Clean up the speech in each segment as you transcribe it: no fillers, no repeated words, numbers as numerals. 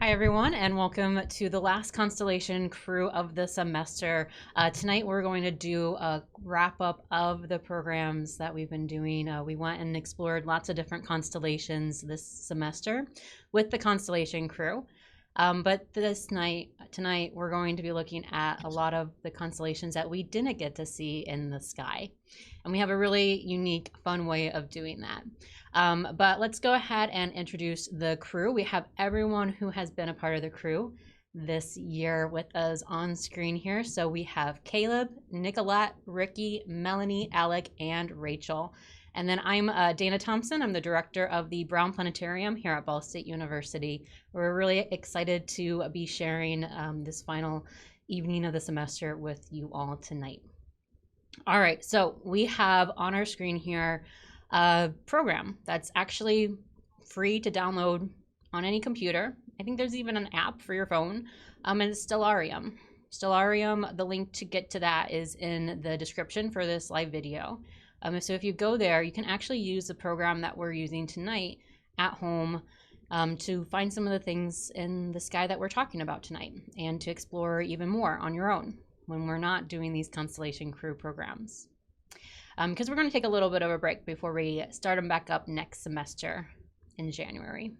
Hi everyone, and welcome to the last Constellation crew of the semester. Tonight we're going to do a wrap up of the programs that we've been doing. We went and explored lots of different constellations this semester with the Constellation crew. But tonight we're going to be looking at a lot of the constellations that we didn't get to see in the sky. And we have a really unique, fun way of doing that. But let's go ahead and introduce the crew. We have everyone who has been a part of the crew this year with us on screen here. So we have Caleb, Nicolette, Ricky, Melanie, Alec, and Rachel. And then I'm Dana Thompson. I'm the director of the Brown Planetarium here at Ball State University. We're really excited to be sharing this final evening of the semester with you all tonight. All right, so we have on our screen here a program that's actually free to download on any computer. I think there's even an app for your phone, and it's Stellarium. Stellarium, the link to get to that is in the description for this live video. So if you go there, you can actually use the program that we're using tonight at home to find some of the things in the sky that we're talking about tonight and to explore even more on your own when we're not doing these Constellation crew programs. Because we're going to take a little bit of a break before we start them back up next semester in January.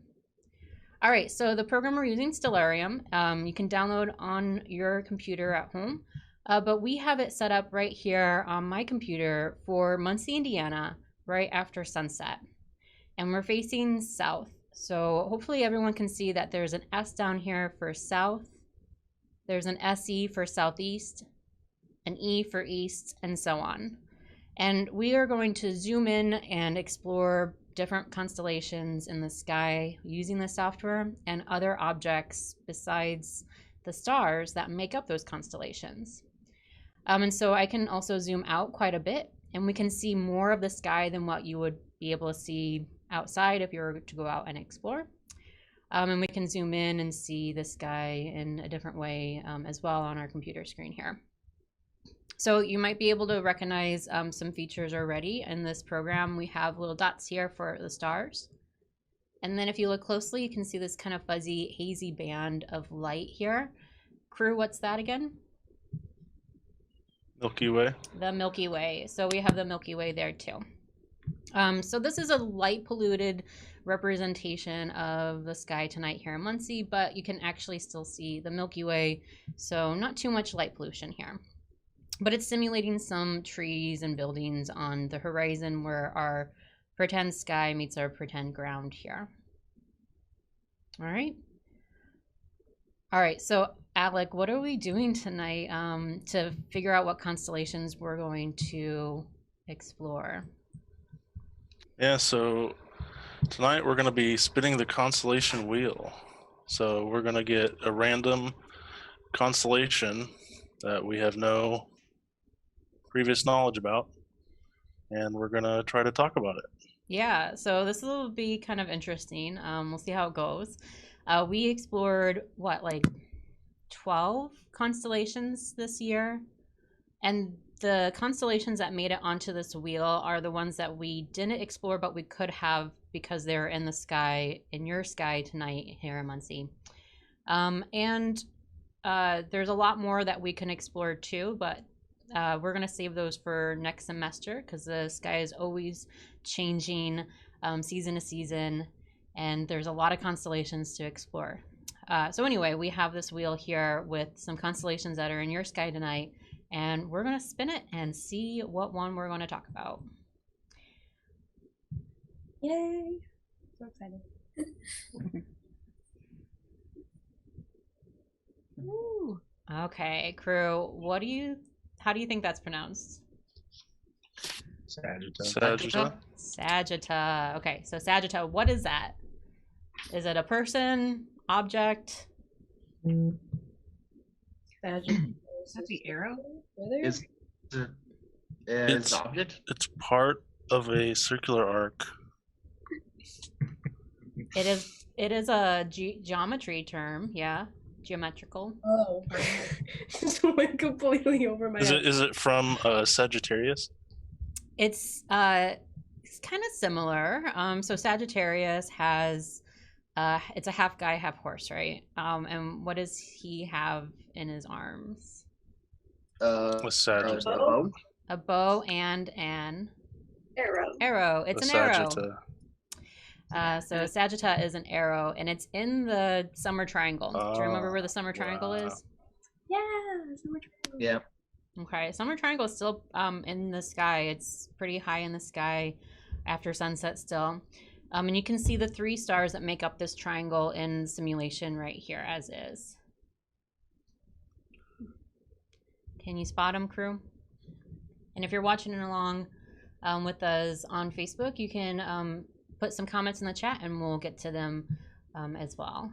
All right, so the program we're using, Stellarium, you can download on your computer at home, but we have it set up right here on my computer for Muncie, Indiana, right after sunset. And we're facing south. So hopefully everyone can see that there's an S down here for south. There's an SE for southeast, an E for east, and so on. And we are going to zoom in and explore different constellations in the sky using the software and other objects besides the stars that make up those constellations. And so I can also zoom out quite a bit, and we can see more of the sky than what you would be able to see outside if you were to go out and explore. And we can zoom in and see the sky in a different way as well on our computer screen here. So you might be able to recognize some features already in this program. We have little dots here for the stars. And then if you look closely, you can see this kind of fuzzy, hazy band of light here. Crew, what's that again? Milky Way. The Milky Way. So we have the Milky Way there too. So this is a light polluted representation of the sky tonight here in Muncie, but you can actually still see the Milky Way. So not too much light pollution here. But it's simulating some trees and buildings on the horizon where our pretend sky meets our pretend ground here. All right. All right, so Alec, what are we doing tonight to figure out what constellations we're going to explore? Yeah, so tonight we're going to be spinning the constellation wheel. So we're going to get a random constellation that we have no previous knowledge about, and we're going to try to talk about it. Yeah, so this will be kind of interesting. We'll see how it goes. We explored, what, like 12 constellations this year? And the constellations that made it onto this wheel are the ones that we didn't explore, but we could have because they're in the sky, in your sky tonight here in Muncie. And there's a lot more that we can explore too, but we're going to save those for next semester because the sky is always changing season to season, and there's a lot of constellations to explore. So anyway, we have this wheel here with some constellations that are in your sky tonight, and we're going to spin it and see what one we're going to talk about. Yay! So excited. Ooh. Okay, crew, how do you think that's pronounced? Sagitta. Sagitta. Okay, so Sagitta, what is that? Is it a person, object? Sagitta. Is that the arrow? It's an object? It's part of a circular arc. It is a geometry term, yeah. Geometrical. Oh, just went completely over my head. Is it from Sagittarius? It's kind of similar. So Sagittarius has It's a half guy, half horse, right? And what does he have in his arms? A Sagittarius. A bow? A bow and an Arrow. arrow. It's A an arrow. Sagitta. So Sagitta is an arrow, and it's in the summer triangle. Do you remember where the summer triangle wow. is? Yeah. Summer triangle. Yeah. Okay, summer triangle is still in the sky. It's pretty high in the sky after sunset still. And you can see the 3 stars that make up this triangle in simulation right here as is. Can you spot them, crew? And if you're watching along with us on Facebook, you can put some comments in the chat and we'll get to them as well.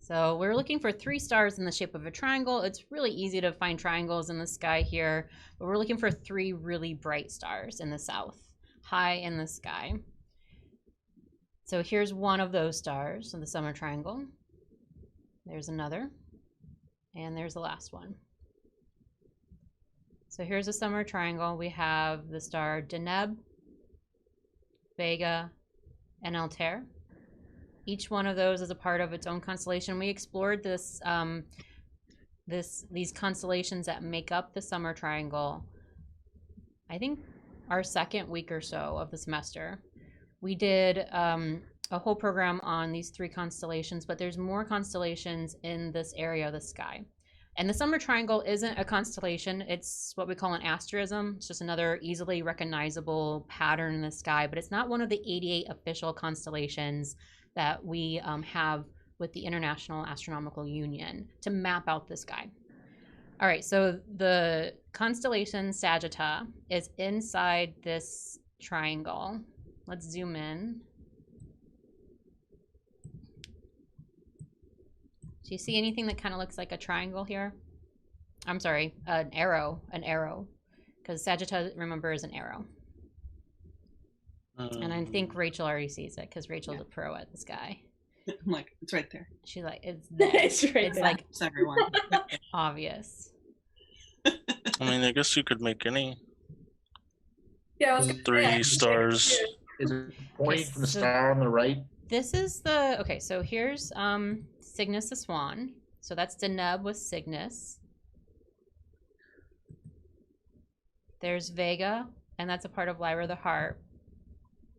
So we're looking for 3 stars in the shape of a triangle. It's really easy to find triangles in the sky here, but we're looking for 3 really bright stars in the south, high in the sky. So here's one of those stars in the summer triangle. There's another, and there's the last one. So here's a summer triangle. We have the star Deneb, Vega, and Altair. Each one of those is a part of its own constellation. We explored this, these constellations that make up the summer triangle, I think our second week or so of the semester. We did a whole program on these 3 constellations, but there's more constellations in this area of the sky. And the summer triangle isn't a constellation. It's what we call an asterism. It's just another easily recognizable pattern in the sky, but it's not one of the 88 official constellations that we have with the International Astronomical Union to map out the sky. All right, so the constellation Sagitta is inside this triangle. Let's zoom in. Do you see anything that kind of looks like a triangle here? I'm sorry, an arrow, because Sagitta, remember, is an arrow. And I think Rachel already sees it because Rachel's a pro at the sky. I'm like, it's right there. She's like, it's there. It's right It's there. like It's everyone. obvious. I mean, I guess you could make any Yeah, I was 3 stars. Is it pointing from the So- star on the right? This is the, okay, so here's Cygnus the Swan. So that's Deneb with Cygnus. There's Vega, and that's a part of Lyra the Harp.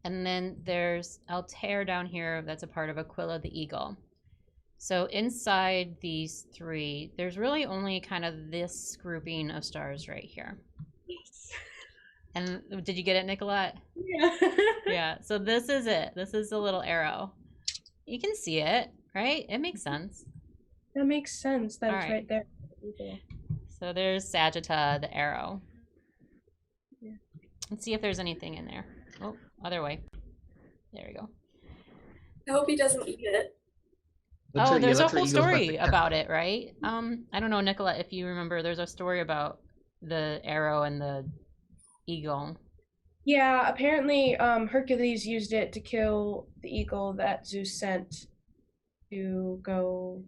And then there's Altair down here, that's a part of Aquila the Eagle. So inside these 3, there's really only kind of this grouping of stars right here. And did you get it, Nicolette? Yeah. Yeah, so this is it. This is the little arrow. You can see it, right? It makes sense. That makes sense. That All it's right. right there. So there's Sagitta, the arrow. Yeah. Let's see if there's anything in there. Oh, other way. There we go. I hope he doesn't eat it. Looks Oh, like- yeah, there's a looks like whole he goes back story to- about it, right? I don't know, Nicolette, if you remember, there's a story about the arrow and the eagle. Yeah, apparently Hercules used it to kill the eagle that Zeus sent to go.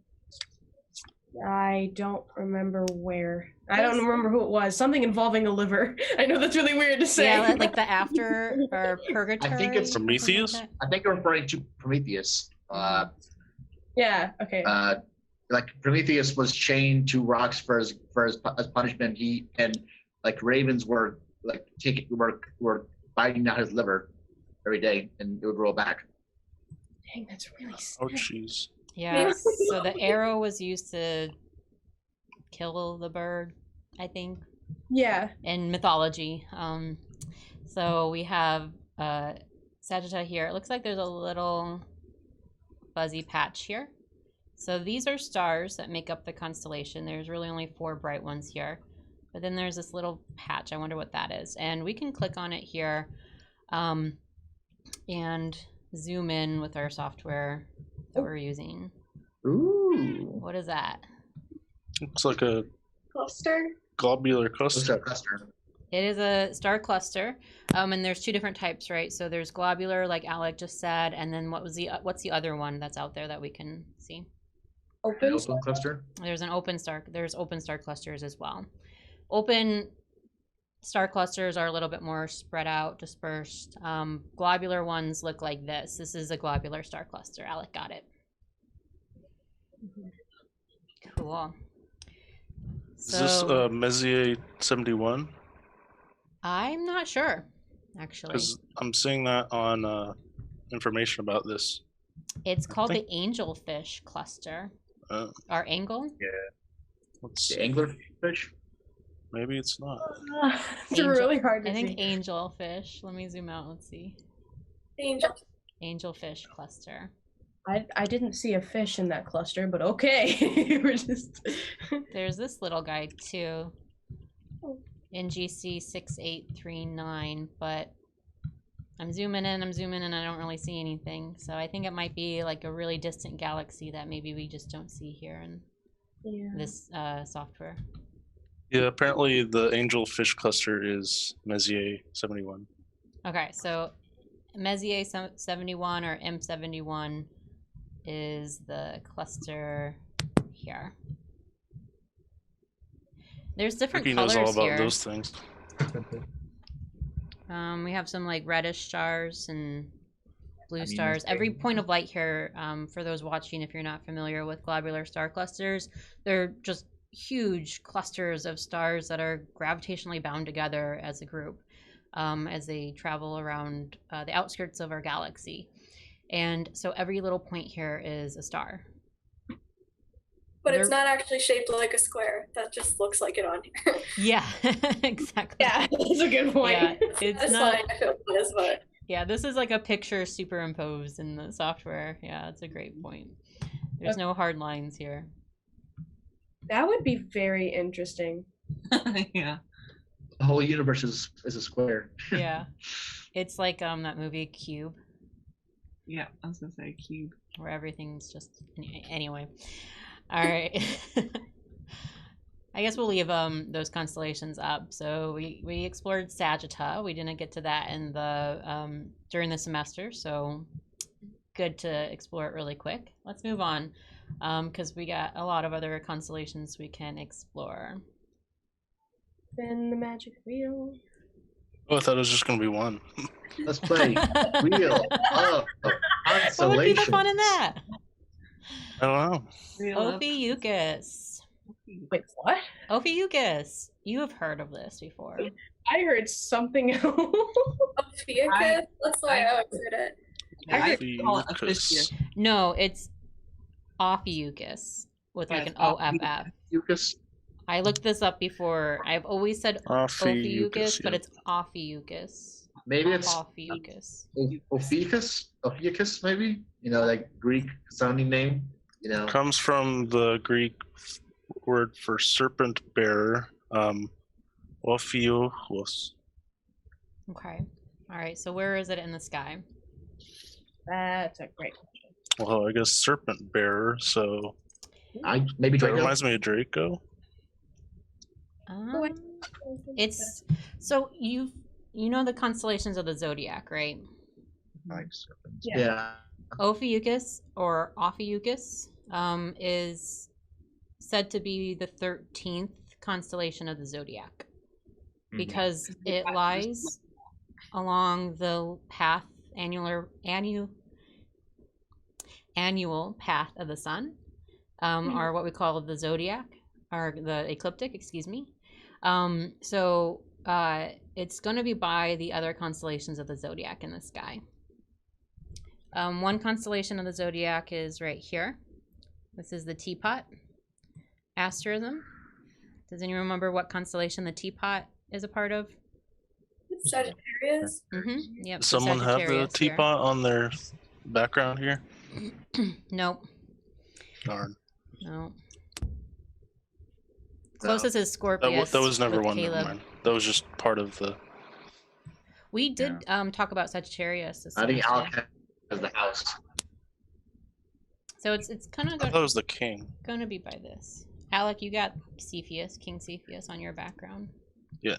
I don't remember where. I don't remember who it was. Something involving a liver. I know that's really weird to say. Yeah, like the after or purgatory. it's something like Prometheus? that. I think I'm referring to Prometheus. Yeah, okay. Like Prometheus was chained to rocks for his as punishment. He and like ravens were like were biting out his liver every day, and it would roll back. Dang, that's really Oh, sad. jeez. Yeah, so the arrow was used to kill the bird, I think, Yeah. in mythology. So we have Sagitta here. It looks like there's a little fuzzy patch here. So these are stars that make up the constellation. There's really only 4 bright ones here. But then there's this little patch. I wonder what that is. And we can click on it here and zoom in with our software that we're using. Ooh. What is that? Looks like a Cluster? globular What's cluster. that cluster? It is a star cluster, and there's 2 different types, right? So there's globular, like Alec just said, and then what's the other one that's out there that we can see? An Open? open cluster? There's an open star. There's open star clusters as well. Open star clusters are a little bit more spread out, dispersed. Globular ones look like this. This is a globular star cluster. Alec got it. Cool. Is this So Messier 71? I'm not sure, actually. Because I'm seeing that on information about this. It's called think- the angelfish cluster. Uh, Or angle? let's The see. anglerfish. Maybe it's not. It's Angel- really hard to I think see. angelfish. Let me zoom out. Let's see. Angel. Angelfish cluster. I didn't see a fish in that cluster, but okay. We're just. There's this little guy too. NGC 6839, but I'm zooming in, I don't really see anything. So I think it might be like a really distant galaxy that maybe we just don't see here in Yeah. this software. Yeah, apparently the angelfish cluster is Messier 71. Okay, so Messier 71 or M71 is the cluster here. There's different Ricky knows colors all about here. those things. We have some like reddish stars and blue mean, stars. that's Every great. point of light here, for those watching, if you're not familiar with globular star clusters, they're just huge clusters of stars that are gravitationally bound together as a group as they travel around the outskirts of our galaxy. And so every little point here is a star. But it's They're- not actually shaped like a square. That just looks like it on here. Yeah, exactly. Yeah, that's a good point. Yeah, it's That's not. fine if it was, but Yeah, this is like a picture superimposed in the software. Yeah, that's a great point. There's no hard lines here. That would be very interesting. Yeah. The whole universe is a square. Yeah, it's like that movie Cube, Yeah. I was gonna say cube. where everything's just anyway. All right. I guess we'll leave those constellations up. So we explored Sagitta. We didn't get to that in the during the semester, so good to explore it really quick. Let's move on because we got a lot of other constellations we can explore. Spin the magic wheel. Oh, I thought it was just going to be one. Let's play Wheel of What would be the Constellation. fun in that? I don't know. Real up. Ophiuchus. Wait, what? Ophiuchus. You have heard of this before. I heard something else. Ophiuchus, that's why I always heard it. Yeah, I Ophiuchus. call it Ophiuchus. No, it's Ophiuchus with like Yeah, an it's OFF. Lucas. I looked this up before. I've always said Ophiuchus, but yeah. it's Ophiuchus. Maybe it's Ophiuchus. Ophiuchus, maybe? You know, like Greek sounding name. You know. Comes from the Greek word for serpent bearer, Ophiuchus. Okay. All right. So where is it in the sky? That's a great question. Well, I guess serpent bearer, so Maybe that Draco. reminds me of Draco. It's so you know the constellations of the zodiac, right? Like serpents. Yeah. Yeah. Ophiuchus or Ophiuchus is said to be the 13th constellation of the zodiac because it lies along the path annual path of the sun, or what we call the zodiac or the ecliptic, excuse me. So it's going to be by the other constellations of the zodiac in the sky. One constellation of the zodiac is right here. This is the teapot asterism. Does anyone remember what constellation the teapot is a part of? Sagittarius. Yep. Does so someone have the Sagittarius here. teapot on their background here? Nope. Darn. No. Closest is That, Scorpius. that was never with one. Never Caleb. mind. That was just part of the. We did talk about Sagittarius. This I think semester. Alec has the house. So it's kind I thought it of was the king. going to be by this. Alec, you got Cepheus, King Cepheus on your background. Yeah.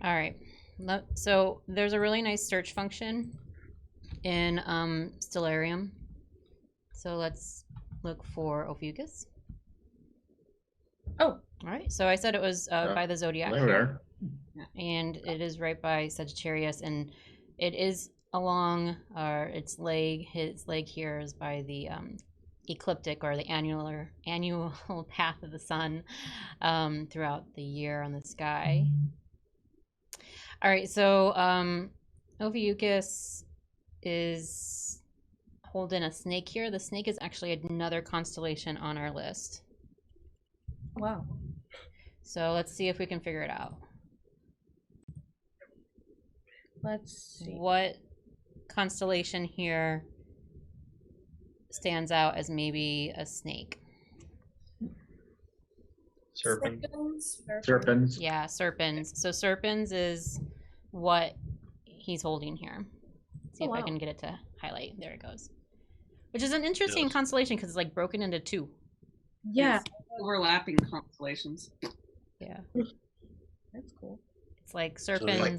All right. So there's a really nice search function in Stellarium. So let's look for Ophiuchus. Oh. All right. So I said it was by the zodiac There we here, are. and it is right by Sagittarius, and it is along its leg. His leg here is by the ecliptic or the annual path of the sun throughout the year on the sky. All right, so Ophiuchus is holding a snake here. The snake is actually another constellation on our list. Wow. So let's see if we can figure it out. Let's see. What constellation here stands out as maybe a snake? Serpent. Serpents. Yeah, Serpens. So Serpens is what he's holding here. Let's see if I wow. can get it to highlight. There it goes. Which is an interesting Yes. constellation because it's like broken into two. Yeah, Overlapping constellations. Yeah. that's cool. It's like So, Serpens like,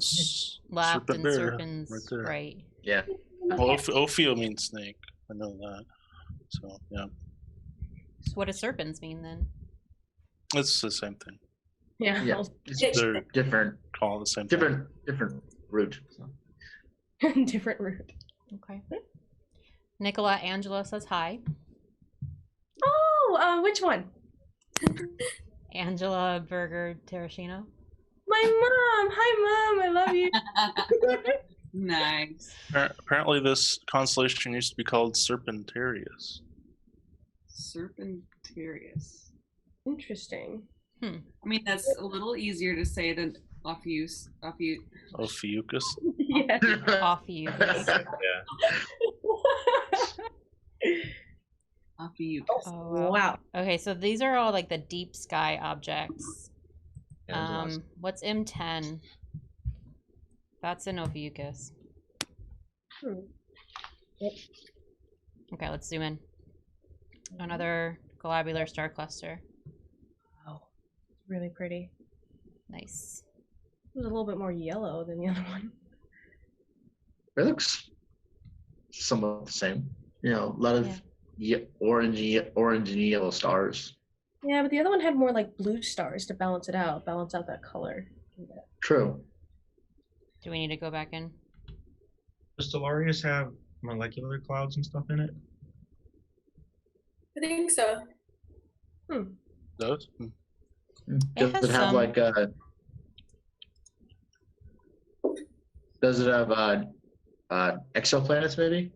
left serpent and bear Serpens right there. right. Yeah. Well, Ophio means snake. I know that. So yeah, So what does Serpens mean then? it's the same thing. Yeah. Yeah. It's They're different, call it the same thing. different route. So. Different route. Okay. Nicolette Angela says hi. Oh, which one? Angela Berger Terracciano. My mom. Hi, mom. I love you. Nice. Apparently, this constellation used to be called Serpentarius. Serpentarius. Interesting. I mean, that's a little easier to say than Ophiuchus. Ophiuchus. Yeah. Ophiuchus. Ophiuchus. Oh, wow. Wow. Okay, so these are all like the deep sky objects. Yeah, there's lots. What's M10? That's in Ophiuchus. Hmm. Okay, let's zoom in. Another globular star cluster. Wow. It's really pretty. Nice. It was a little bit more yellow than the other one. It looks somewhat the same. You know, a lot of orange and yellow stars. Yeah, but the other one had more like blue stars to balance out that color. True. Do we need to go back in? Does Stellaris have molecular clouds and stuff in it? I think so. Does? Does has it have some. like does it have exoplanets maybe?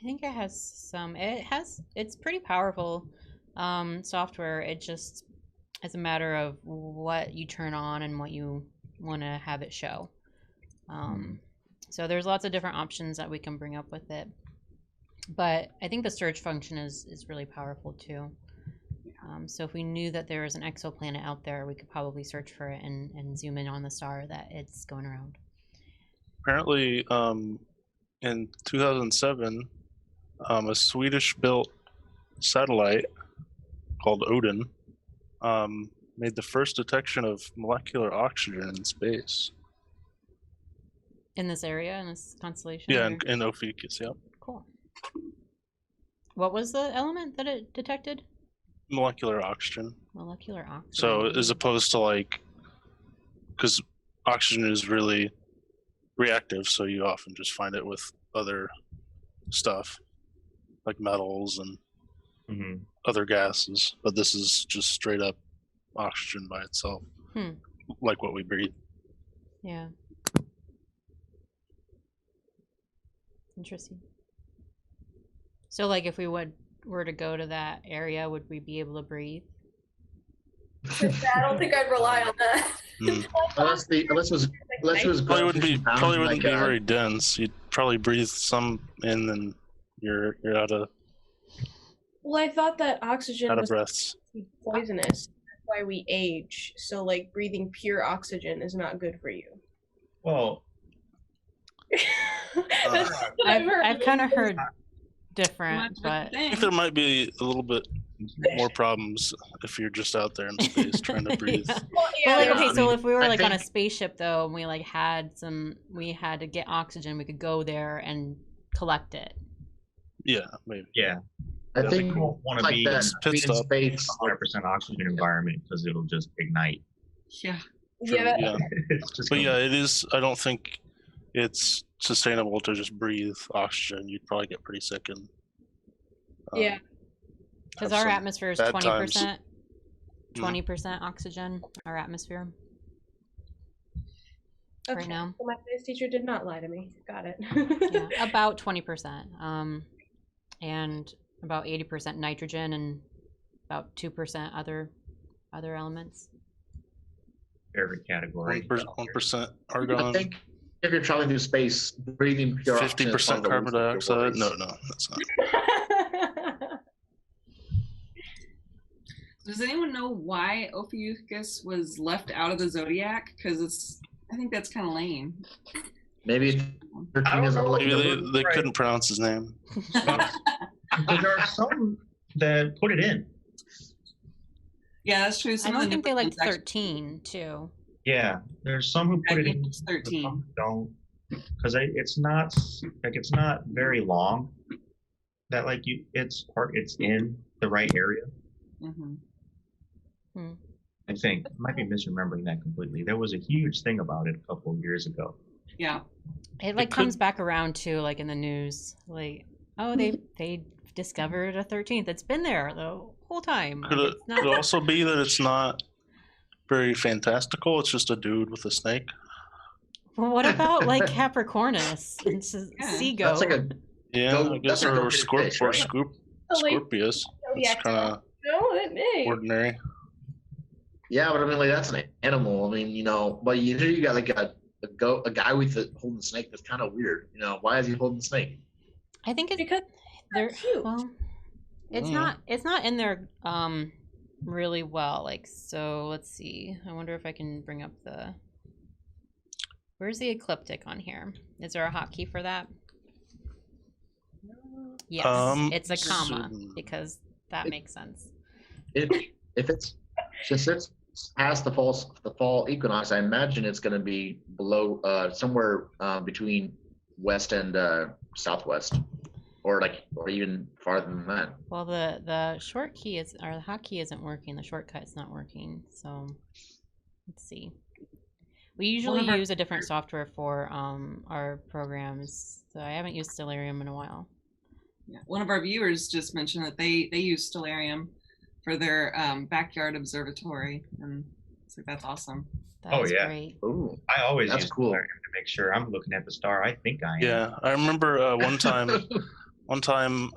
I think it has some. It's pretty powerful software. It just is a matter of what you turn on and what you want to have it show. So there's lots of different options that we can bring up with it. But I think the search function is really powerful too. So if we knew that there was an exoplanet out there, we could probably search for it and zoom in on the star that it's going around. Apparently, in 2007, a Swedish-built satellite called Odin made the first detection of molecular oxygen in space. In this area, in this constellation? Yeah, or- in Ophiuchus, yeah. Cool. What was the element that it detected? Molecular oxygen. Molecular oxygen. So as opposed to like, because oxygen is really reactive, so you often just find it with other stuff, like metals and Mm-hmm. other gases. But this is just straight up oxygen by itself, like what we breathe. Yeah. Interesting. So, like, if we were to go to that area, would we be able to breathe? I don't think I'd rely on that. Unless it was Probably wouldn't be gravitational probably bound, wouldn't like, be very dense. You'd probably breathe some in, and you're out of Well, I thought that oxygen was breaths. poisonous. That's why we age. So, like, breathing pure oxygen is not good for you. Well, That's what I've heard. I've kind of heard different, but I think there might be a little bit more problems if you're just out there in space trying to breathe. Yeah. Well, But like, yeah, okay, I so mean, if we were I like on a think- spaceship though, and we like we had to get oxygen, we could go there and collect it. Yeah, maybe. yeah. I think you won't want to like be that pit being in stop. space. 100% oxygen environment because it'll just ignite. Yeah. yeah, Yeah. It's just But gonna- yeah, it is. I don't think it's sustainable to just breathe oxygen, you'd probably get pretty sick and Yeah. Because have our some atmosphere is bad 20%. times. 20% oxygen, our atmosphere Okay. right now. Well, my physics teacher did not lie to me. Got it. Yeah, about 20%. And about 80% nitrogen and about 2% other elements. Every category. 1% I argon, think if you're traveling through space, breathing pure oxygen is one 50% of the carbon least of your dioxide. worries. No, that's not. Does anyone know why Ophiuchus was left out of the zodiac? Because I think that's kind of lame. Maybe 13 is unlucky. Maybe they couldn't pronounce his name. But there are some that put it in. Yeah, that's true. I Some of don't the think they newer liked ones actually- 13 too. Yeah, there's some who put it in. It's but 13. some don't, because it's not very long. That like it's in the right area. Mhm. I think I might be misremembering that completely. There was a huge thing about it a couple of years ago. Yeah. It like It comes could- back around too, like in the news. Like, oh, they discovered a 13th. It's been there the whole time. Could Like, it, it's not... could it also be that it's not very fantastical? It's just a dude with a snake. Well, what about like Capricornus and Seago? That's like a Yeah, Go- I guess that's a or go-to fish, right? Oh, wait. Scorpius. It's Zodiac kind of No, it may. ordinary. yeah, but I mean, like that's an animal. I mean, but usually you got like a guy with holding the snake. That's kind of weird. Why is he holding the snake? I think it's Because they're cute. well. It's Mm. not in there really well. Like, so let's see. I wonder if I can bring up the. Where's the ecliptic on here? Is there a hotkey for that? Yes, it's a comma because that makes sense. If it's since it's past the fall equinox, I imagine it's going to be below somewhere between west and southwest, or even farther than that. Well, the short key is or the hotkey isn't working. The shortcut's not working. So let's see. We usually use a different software for our programs. So I haven't used Stellarium in a while. Yeah. One of our viewers just mentioned that they use Stellarium for their backyard observatory, and it's like that's awesome. That is yeah. great. Ooh, I always That's use cool. Stellarium to make sure I'm looking at the star I think I am. Yeah, I remember one time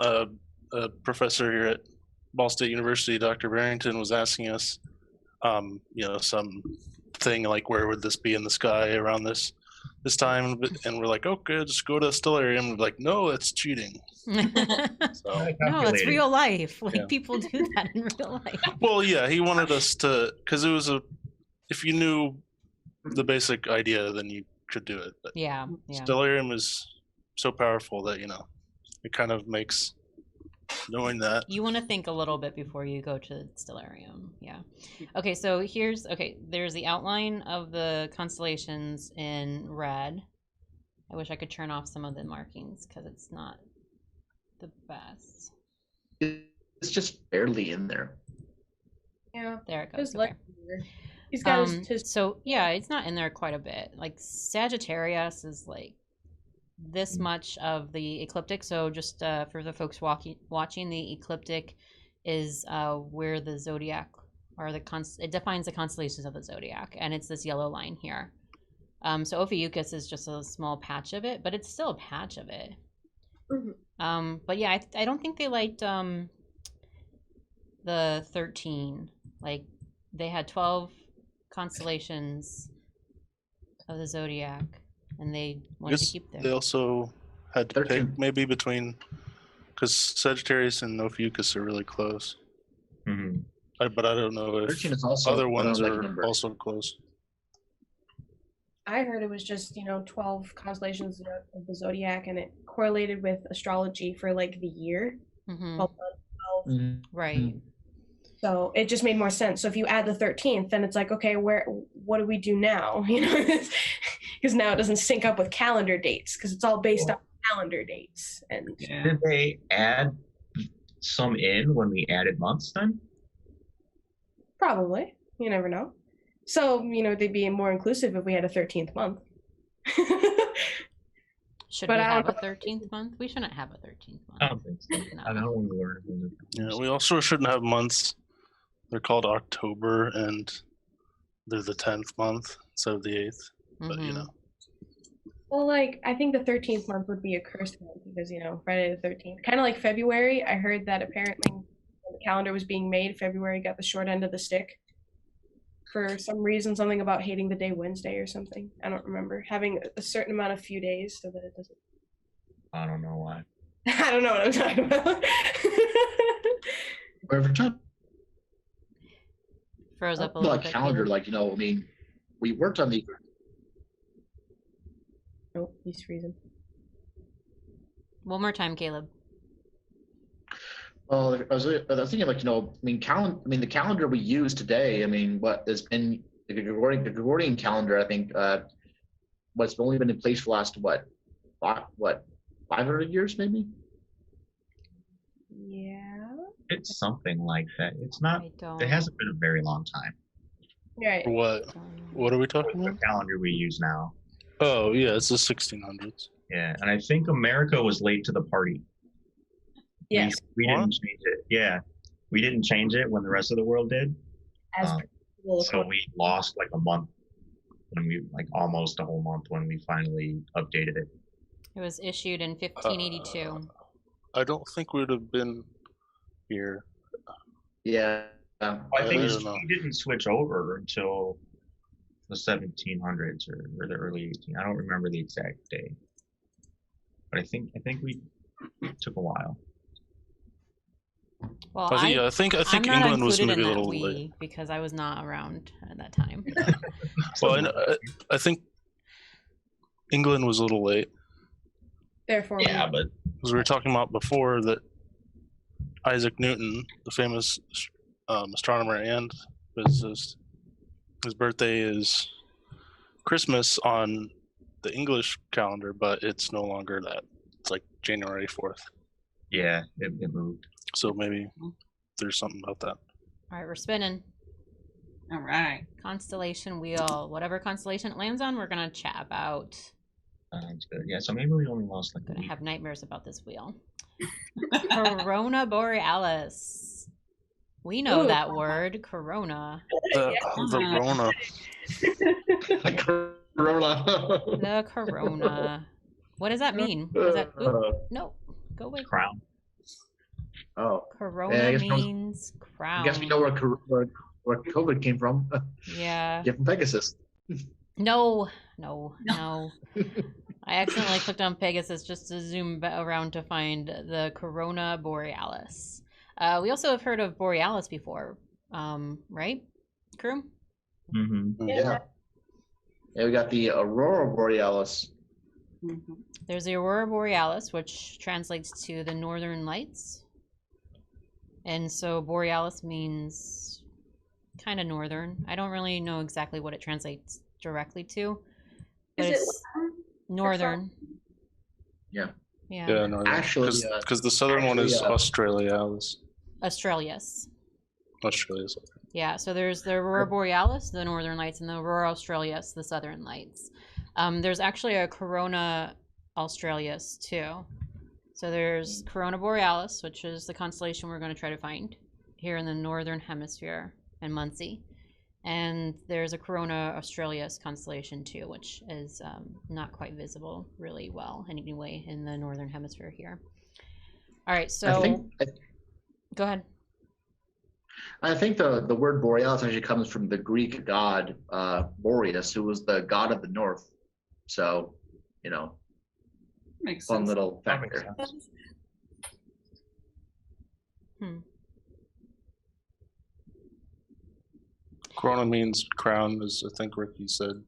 a professor here at Ball State University, Dr. Barrington, was asking us, some thing like where would this be in the sky around this time, and we're like, okay, just go to Stellarium. We're like, no, that's cheating. So, No, it's real life. Like Yeah. people do that in real life. well, yeah, he wanted us to, because it was if you knew the basic idea, then you could do it. But Yeah, yeah. Stellarium is so powerful that it kind of makes knowing that. You want to think a little bit before you go to Stellarium. Yeah. Okay, so there's the outline of the constellations in red. I wish I could turn off some of the markings because it's not the best. It's just barely in there. Yeah. There it His goes. Okay. He's got his So yeah, it's not in there quite a bit. Like Sagittarius is like this much of the ecliptic. So just for the folks watching, the ecliptic is where the zodiac or it defines the constellations of the zodiac, and it's this yellow line here. So Ophiuchus is just a small patch of it, but it's still a patch of it. Mhm. But yeah, I don't think they liked the 13. Like they had 12 constellations of the zodiac, and they wanted to keep them. They also had to 13. pick maybe between, because Sagittarius and Ophiuchus are really close. Mhm. But I don't know if 13 is also other an ones unlucky are number. also close. I heard it was just 12 constellations of the zodiac, and it correlated with astrology for like the year. Mhm. 12, 12. Right. So it just made more sense. So if you add the 13th, then it's like, okay, what do we do now? Because now it doesn't sync up with calendar dates because it's all based on calendar dates. And Yeah. Did they add some in when we added months then? probably, you never know. So they'd be more inclusive if we had a 13th month. Should But we I have don't a 13th month? We shouldn't have a 13th month. I don't think so. No. I don't want to learn. Yeah, we also shouldn't have months. They're called October, and they're the 10th month, so the 8th. But you Mhm. know, Well, like, I think the 13th month would be a cursed month because, Friday the 13th. Kind of like February. I heard that apparently when the calendar was being made, February got the short end of the stick. For some reason, something about hating the day Wednesday or something. I don't remember. Having a certain amount of few days so that it doesn't. I don't know why. I don't know what I'm talking about. But every time Froze up a little like bit. calendar, Caleb. I mean, we worked on the. Nope, he's freezing. One more time, Caleb. Well, I was thinking, the calendar we use today. I mean, what has been the Gregorian calendar? I think what's only been in place for the last what 500 years, maybe. Yeah. It's something like that. It's not. I don't. It hasn't been a very long time. Right. what are we talking The about? calendar we use now. Oh yeah, it's the 1600s. Yeah, and I think America was late to the party. Yes. We What? didn't change it. Yeah, we didn't change it when the rest of the world did. As So we lost like a month when we almost a whole month when we finally updated it. It was issued in 1582. I don't think we would have been here. Yeah. I I think don't know. we didn't switch over until the 1700s or the early 18. I don't remember the exact day, but I think we took a while. Well, I think I'm not England was included maybe in a that little late. we because I was not around at that time. Well, I think England was a little late Therefore, Yeah, but because we were talking about before that Isaac Newton, the famous astronomer and physicist, his birthday is Christmas on the English calendar, but it's no longer that. It's like January 4th. yeah, it moved. So maybe there's something about that. All right, we're spinning. All right. Constellation wheel. Whatever constellation it lands on, we're going to chat about. Sounds good. Yeah, so maybe we only lost like I'm a going to week. have nightmares about this wheel. Corona Borealis. We know Ooh. that word, corona. The Rona. Corona. The corona. What does that mean? What does that? Oop, no, go away. Crown. Oh, Corona Yeah, I guess means I crown. guess we know where COVID came from. Yeah. Get from Pegasus. No. I accidentally clicked on Pegasus just to zoom around to find the Corona Borealis. We also have heard of Borealis before, right, crew? Mm-hmm. Yeah. Yeah, we got the Aurora Borealis. Mhm. There's the Aurora Borealis, which translates to the Northern Lights. And so Borealis means kind of northern. I don't really know exactly what it translates directly to, but Is it it's northern. Yeah. Yeah. Yeah, no, Actually, because the southern one is Australis. Australis. Australia's. Yeah, so there's the Aurora Borealis, the northern lights, and the Aurora Australis, the southern lights. There's actually a Corona Australis too. So there's Corona Borealis, which is the constellation we're going to try to find here in the northern hemisphere in Muncie. And there's a Corona Australis constellation too, which is not quite visible really well anyway in the northern hemisphere here. All right, so go ahead. I think the word Borealis actually comes from the Greek god Boreas, who was the god of the north. So, Makes fun sense. little That fact makes there. sense. Corona means crown, as I think Ricky said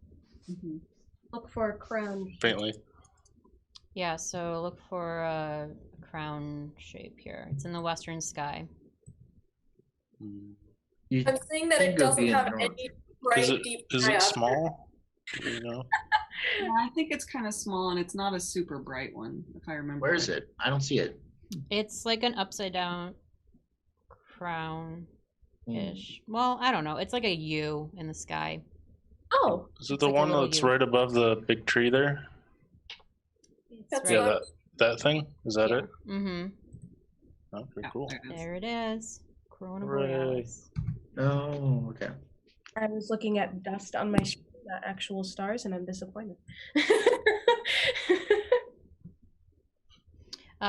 Mhm. look for a crown. faintly. Yeah, so look for a crown shape here. It's in the western sky. You I'm saying that think it it would doesn't be in have the north. any bright, deep Is sky it up small? Do you know? Yeah, I think it's kind of small and it's not a super bright one, if I remember. Where is it? I don't see it. It's like an upside down crown Hmm. ish. Well, I don't know. It's like a U in the sky. Oh, Is it It's the like a one little that's U. right above the big tree there? That's Yeah, fun. that thing, is that it? Mm-hmm. Okay, Yeah, cool. there it is. There it is. Corona Hooray. Borealis. Oh, okay. I was looking at dust on my screen, not actual stars, and I'm disappointed.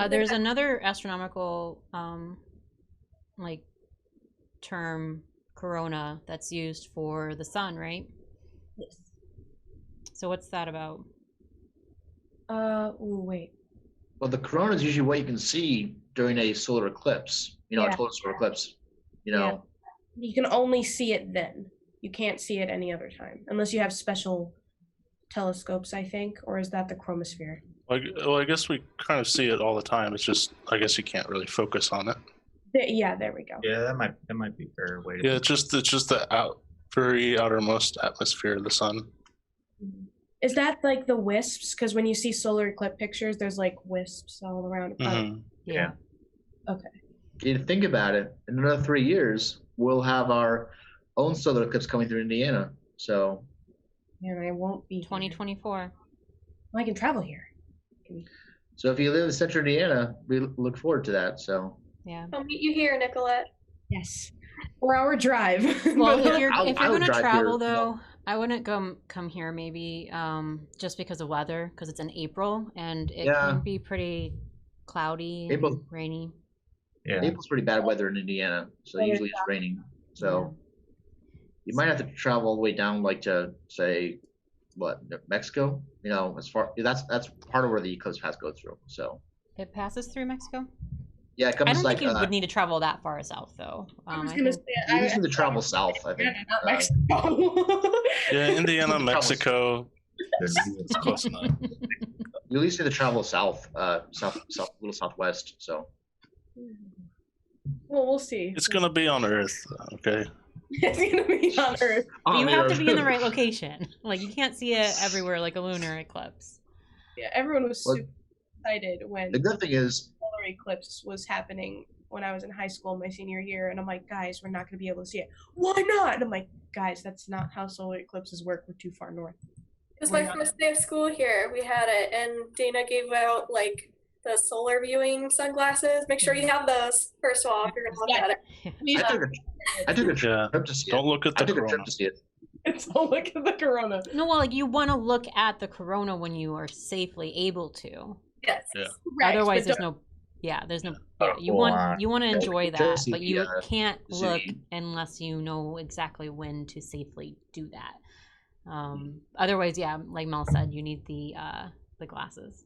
There's another astronomical like term, corona, that's used for the sun, right? Yes. So what's that about? Wait. Well, the corona is usually what you can see during a solar eclipse. You know, Yeah. a total solar eclipse. You know, You can only see it then. You can't see it any other time, unless you have special telescopes, I think, or is that the chromosphere? Well, I guess we kind of see it all the time. It's just, I guess you can't really focus on it. Yeah, there we go. Yeah, that might be a fair way to. Yeah, it's just the very outermost atmosphere of the sun. Is that like the wisps? Because when you see solar eclipse pictures, there's like wisps all around. Hmm. Yeah. you think about it, in another 3 years, we'll have our own solar eclipse coming through Indiana. So, And I won't be here. 2024. Well, I can travel here. so if you live in central Indiana, we look forward to that. So, Yeah. I'll meet you here, Nicolette. Yes. 4-hour drive. Well, if you're I would gonna drive travel here, though, I wouldn't come here maybe just because of weather, because it's in April and it Yeah. can be pretty cloudy and April. rainy. Yeah. April's pretty bad weather in Indiana, so Yeah. usually it's raining. So, you might have to travel all the way down, like to say, what, Mexico? You know, as far that's part of where the eclipse paths go through. So, It passes through Mexico. yeah, it comes I don't like think you would need to travel that far south though. I was I gonna think- say, you just need to travel south. I think. not Mexico. Yeah, Indiana, Travel- Mexico, it's close enough. You at least need to travel south, south, a little southwest. So, Well, we'll see. It's gonna be on Earth, okay? It's gonna be on Earth. But you Oh, have yeah. to be in the right location. Like you can't see it everywhere like a lunar eclipse. Yeah, everyone was Well, super excited when The good thing is, solar eclipse was happening when I was in high school my senior year, and I'm like, guys, we're not gonna be able to see it. Why not? And I'm like, guys, that's not how solar eclipses work. We're too far north. It was Why my not? first day of school here. We had it, and Dana gave out like the solar viewing sunglasses. Make sure you have those first of all if you're gonna look at it. I took a Yeah. trip to see Don't it. look at I the took a trip corona. to see it. It's all look at the corona. No, well, like you want to look at the corona when you are safely able to. Yes. Yeah. Right, Otherwise, but there's don't- no. Yeah, there's no. Oh, Yeah, you well, want to enjoy that, just but see you the, can't look zoom. unless you know exactly when to safely do that. Otherwise, yeah, like Mel said, you need the glasses.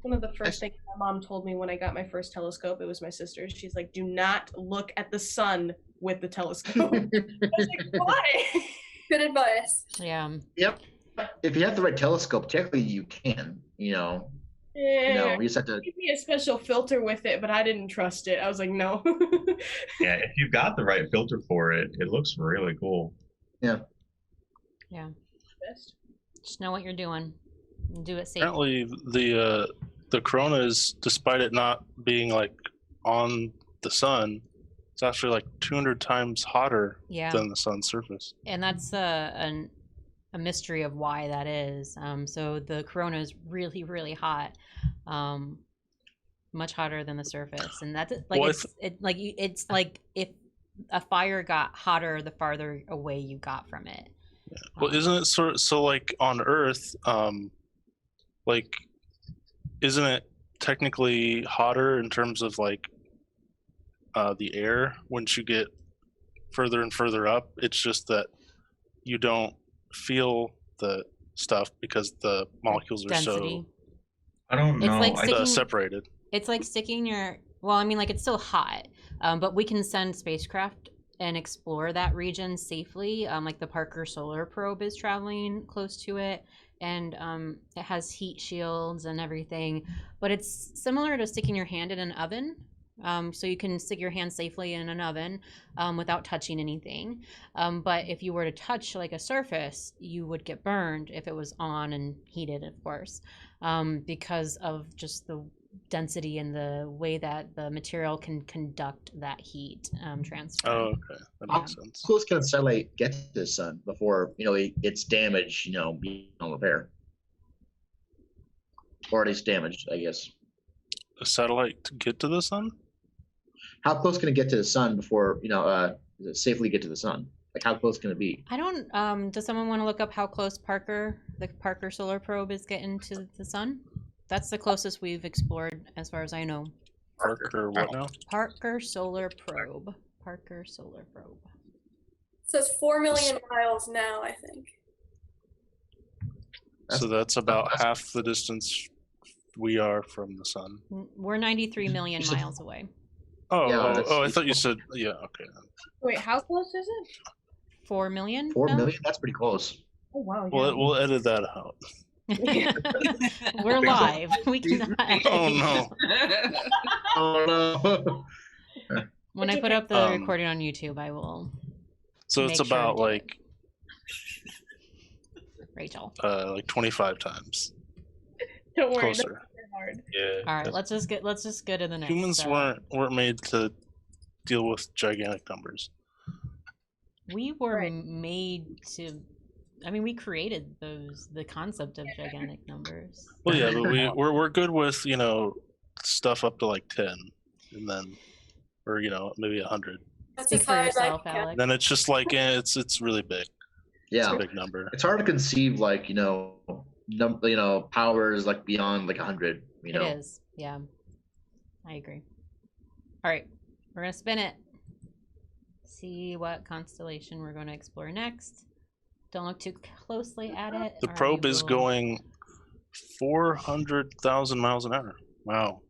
One of the first things my mom told me when I got my first telescope, it was my sister's. She's like, "Do not look at the sun with the telescope." I was like, "Why?" Good advice. Yeah. Yep. If you have the right telescope, technically you can. You know, Yeah. you just have to. Give me a special filter with it, but I didn't trust it. I was like, no. Yeah, if you got the right filter for it, it looks really cool. Yeah. Just know what you're doing. And do it safely. Apparently, the corona is, despite it not being like on the sun, it's actually like 200 times hotter Yeah. than the sun's surface. And that's a mystery of why that is. So the corona is really, really hot, much hotter than the surface, and that's like Well, it's like if a fire got hotter, the farther away you got from it. Well, isn't it so like on Earth, like, isn't it technically hotter in terms of like the air once you get further and further up? It's just that you don't feel the stuff because the molecules are density? I don't It's know. like so sticking- separated. It's like sticking your. Well, I mean, like it's still hot, but we can send spacecraft and explore that region safely. Like the Parker Solar Probe is traveling close to it, and it has heat shields and everything. But it's similar to sticking your hand in an oven. So you can stick your hand safely in an oven without touching anything. But if you were to touch like a surface, you would get burned if it was on and heated, of course, because of just the density and the way that the material can conduct that heat transfer. Oh, okay, that makes sense. How close can a satellite get to the sun before it's damaged? Beyond repair. or at least damaged, I guess. A satellite to get to the sun? How close can it get to the sun before safely get to the sun? Like how close can it be? I don't. Does someone want to look up how close the Parker Solar Probe is getting to the sun? That's the closest we've explored, as far as I know. Parker, what now? Parker Solar Probe. Parker Solar Probe. It says 4 million miles now, I think. So that's about half the distance we are from the sun. We're 93 million miles away. Oh, Yeah, I thought you said, yeah, okay. Wait, how close is it? 4 million? 4 now? million? That's pretty close. Oh wow. We'll edit that out. We're live. We cannot. Oh no. Oh no. When I put up the recording on YouTube, I will. So it's Make sure about to do it. like Rachel. like 25 times Don't worry. That's closer. hard. Yeah. All right, let's just go to the next. Humans weren't made to deal with gigantic numbers. We were Right. made to. I mean, we created the concept of gigantic numbers. Well, yeah, but we're good with stuff up to like 10, and then or maybe 100. That's Speak as for high as I yourself, can get. Alec. Then it's just like it's really big. It's Yeah. a big number. It's hard to conceive like, powers like beyond like 100, It is. Yeah, I agree. All right, we're gonna spin it. See what constellation we're going to explore next. Don't look too closely at it. The or probe you is will- going 400,000 miles an hour. Wow.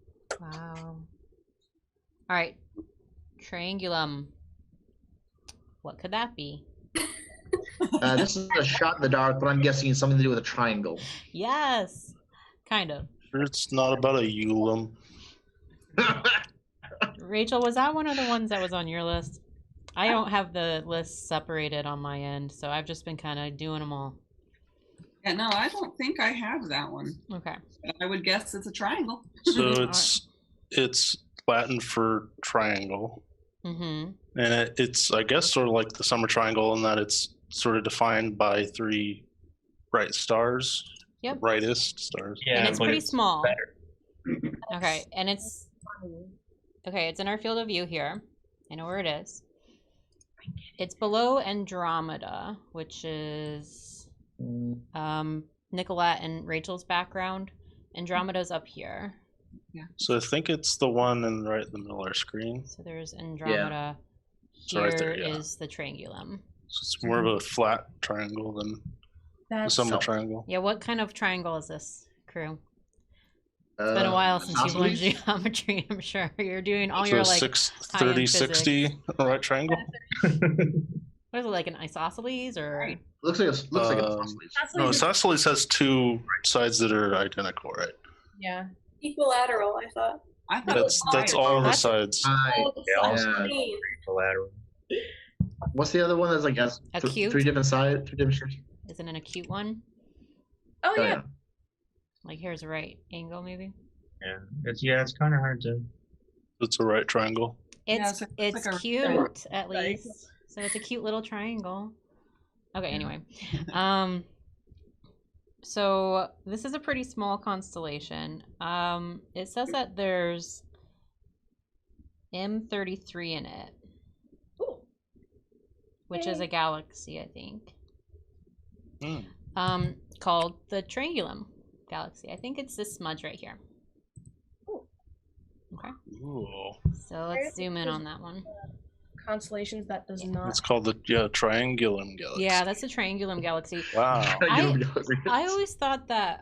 Wow. All right, Triangulum. What could that be? This is a shot in the dark, but I'm guessing it's something to do with a triangle. Yes, kind of. Sure it's not about a Ulam. Rachel, was that one of the ones that was on your list? I don't have the list separated on my end, so I've just been kind of doing them all. Yeah, no, I don't think I have that one. Okay. I would guess it's a triangle. So it's Latin for triangle. Mm-hmm. And it's, I guess, sort of like the summer triangle in that it's sort of defined by 3 bright stars. Yep. The brightest stars. Yeah, And it's but pretty small. better. Okay, and it's in our field of view here. I know where it is. It's below Andromeda, which is Nicolette and Rachel's background. Andromeda's up here. So I think it's the one right in the middle of our screen. So there's Andromeda. It's right there, Here yeah. is the triangulum. So it's more of a flat triangle than the That's summer triangle. Yeah, what kind of triangle is this, crew? It's been a while since you've learned geometry, I'm sure. You're doing all So your a like 30, 60 right triangle. what is it, like an isosceles or Looks like a isosceles. No, isosceles has 2 sides that are identical, right? Yeah. Equilateral, I thought. I thought it was That's higher. all the That's- sides. Oh, Yeah, that's also- what I mean. Collateral. What's the other one that's like has Acute? 3 different sides? 3 different shapes? is it an acute one? Oh Oh, yeah. yeah. Like here's a right angle maybe? Yeah, it's kind of hard to. It's a right triangle. Yeah, It's so it's it's like a- cute at Like- least. So it's a cute little triangle. Okay, anyway. So this is a pretty small constellation. It says that there's M33 in it, Ooh. which is a galaxy, I think. Hmm. Called the Triangulum Galaxy. I think it's this smudge right here. Okay, Ooh. so let's zoom in on that one. Constellations that does not. It's called the Triangulum Galaxy. Yeah, that's the Triangulum Galaxy. Wow. I always thought that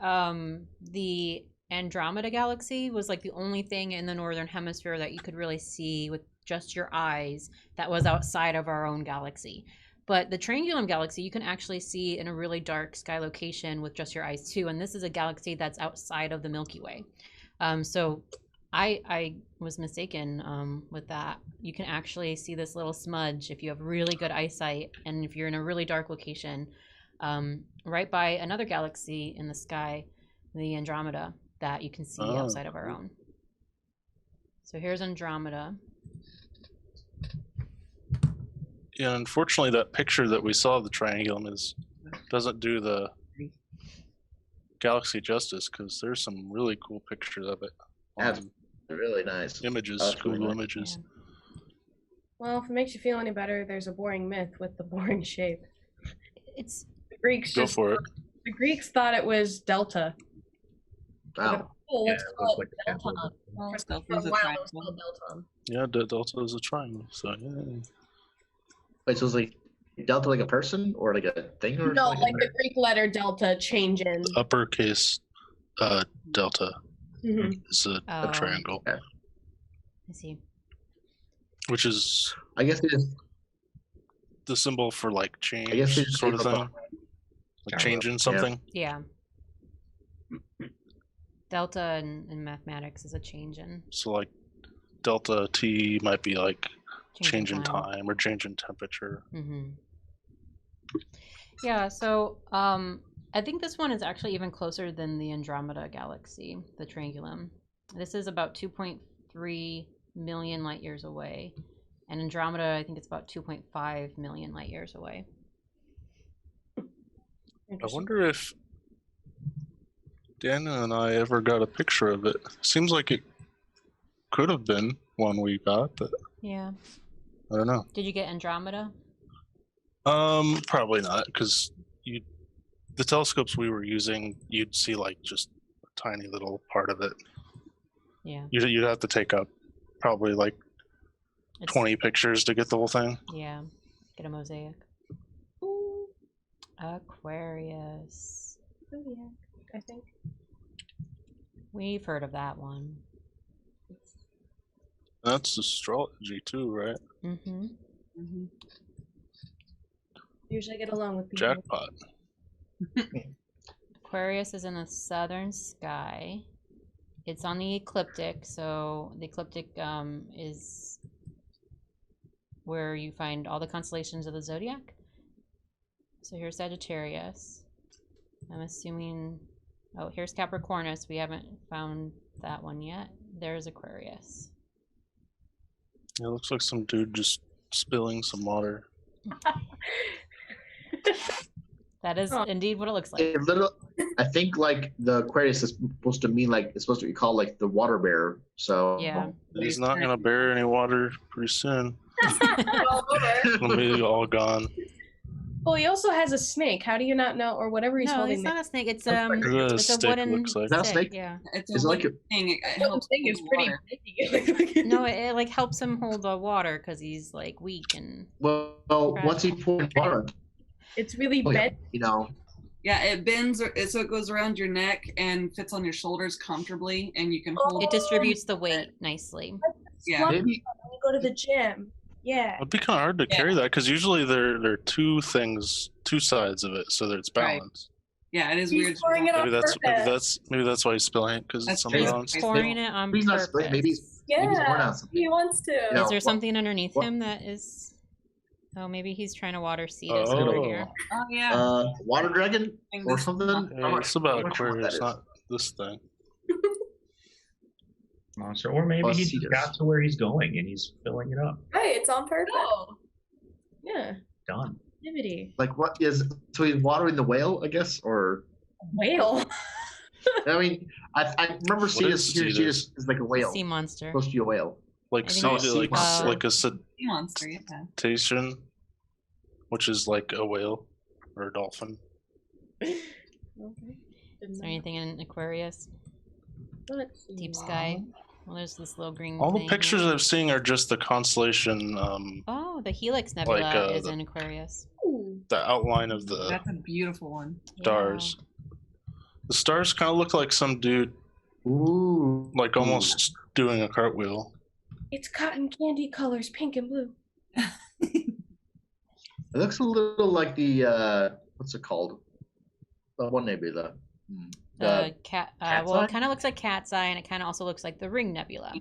the Andromeda Galaxy was like the only thing in the northern hemisphere that you could really see with just your eyes that was outside of our own galaxy. But the Triangulum Galaxy you can actually see in a really dark sky location with just your eyes too. And this is a galaxy that's outside of the Milky Way. So I was mistaken with that. You can actually see this little smudge if you have really good eyesight and if you're in a really dark location right by another galaxy in the sky, the Andromeda, that you can see outside of our own. So here's Andromeda. Yeah, unfortunately, that picture that we saw of the triangulum doesn't do the Galaxy Justice because there's some really cool pictures of it. That's On really nice. images, That's really Google nice. Images. Well, if it makes you feel any better, there's a boring myth with the boring shape. It's The Greeks Go for it. The Greeks thought it was delta. Wow. Oh, let's Yeah, it call looks it like a delta. temple. Well, For stuff a was a while, it was triangle. called delta. Yeah, Delta is a triangle. So yeah. Wait, so it's like delta like a person or like a thing or No, something? like the Greek letter delta change in. Uppercase delta Mhm. is a Oh. triangle, I see. which is I guess it is. the symbol for like change, I guess it's sort of thing. Like Yeah. changing something. Yeah. Delta in mathematics is a change in So like delta T might be like change in time or change in temperature. Mm-hmm. Yeah, so I think this one is actually even closer than the Andromeda galaxy, the Triangulum. This is about 2.3 million light years away, and Andromeda, I think it's about 2.5 million light years away. I wonder if Daniel and I ever got a picture of it. Seems like it could have been one we got, but Yeah. I don't know. Did you get Andromeda? Probably not, because the telescopes we were using, you'd see like just a tiny little part of it. Yeah. You'd have to take up probably like It's, 20 pictures to get the whole thing. Yeah. Get a mosaic. Aquarius. Zodiac, I think. We've heard of that one. That's astrology too, right? Mm-hmm. Mm-hmm. Usually get along with people. Jackpot. Aquarius is in the southern sky. It's on the ecliptic, so the ecliptic is where you find all the constellations of the zodiac. So here's Sagittarius. I'm assuming. Oh, here's Capricornus. We haven't found that one yet. There's Aquarius. It looks like some dude just spilling some water. That is indeed what it looks like. I think like the Aquarius is supposed to mean like it's supposed to be called like the water bearer. So Yeah. He's not gonna bear any water pretty soon. All over. It'll be all gone. Well, he also has a snake. How do you not know? Or whatever he's No, holding. it's not a snake. It's What a it's a stick wooden looks like. Is that a stick. snake? Yeah. It's Is a it like wooden thing. It The helps thing is hold pretty water. big. No, it like helps him hold the water because he's like weak and. well, what's he pouring water? It's really Oh, yeah, bent. you know. Yeah, it bends, so it goes around your neck and fits on your shoulders comfortably, and you can hold. It distributes the weight nicely. Yeah. Maybe When you go to the gym. Yeah. It'd be kind of hard to carry that because usually there are two sides of it, so that it's Right. balanced. Yeah, it is He's weird. pouring it on Maybe that's why he's spilling it because it's That's true. unbalanced. He's Pouring it on he's not purpose. split. Maybe he's pouring Yeah, out something. he wants to. Yeah. Is there something underneath what- him that is? Oh, maybe he's trying to water seed us over here. Oh yeah. Water dragon Thing or this- something. Hey, it's about I'm not sure what Aquarius, that is. not this thing. Monster, or maybe he Cedars. got to where he's going and he's filling it up. Right, it's on purpose. Oh. Yeah. Done. Activity. Like what is? So he's watering the whale, I guess, or Whale. I mean, I remember seeing is this Cetus? is like a whale. Sea monster. Supposed to be a whale. Like I think sea, it's like sea like a Sea monster, yeah. cetacean, which is like a whale or a dolphin. Okay. Is there anything in Aquarius? Let's see. Deep sky. Well, there's this little green. All the thing pictures here. I'm seeing are just the constellation, Oh, the Helix Nebula is in Aquarius. Ooh. the outline of the That's a beautiful one. stars. The stars kind of look like some dude, Ooh. like almost doing a cartwheel. It's cotton candy colors, pink and blue. It looks a little like the what's it called? The one nebula. The cat. Cat's Well, eye? it kind of looks like Cat's Eye, and it kind of also looks like the Ring Nebula.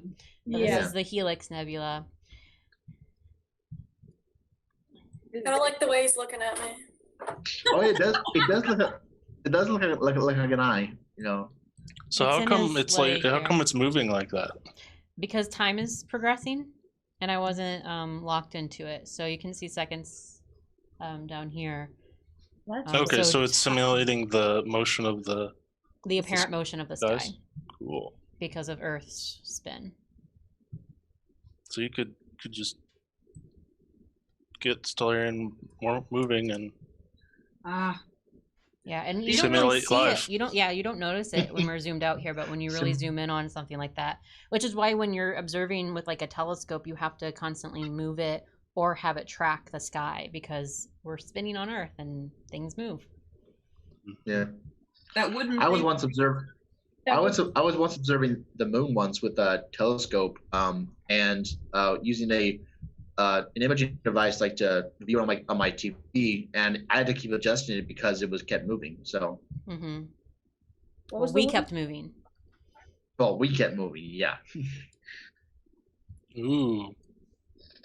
But Yeah. This is the Helix Nebula. I don't like the way he's looking at me. Oh, it does. It does look like an eye. You know. So It's how in come his, it's like how like, come it's moving like that? Because time is progressing, and I wasn't locked into it, so you can see seconds down here. That's Okay, so it's ti- simulating the motion of the the apparent motion of the sky Does? Cool. because of Earth's spin. So you could just get Stellarium more moving and Ah, Yeah, and you don't really Simulate see life. it. You don't notice it when we're zoomed out here, but when you really zoom in on something like that, which is why when you're observing with like a telescope, you have to constantly move it or have it track the sky because we're spinning on Earth and things move. Yeah. that wouldn't. I was be- once observing. I was once observing the moon once with a telescope, and using an imaging device like to view on my TV, and I had to keep adjusting it because it was kept moving. So, Mm-hmm. What was we the one? kept moving. well, we kept moving. Yeah. ooh,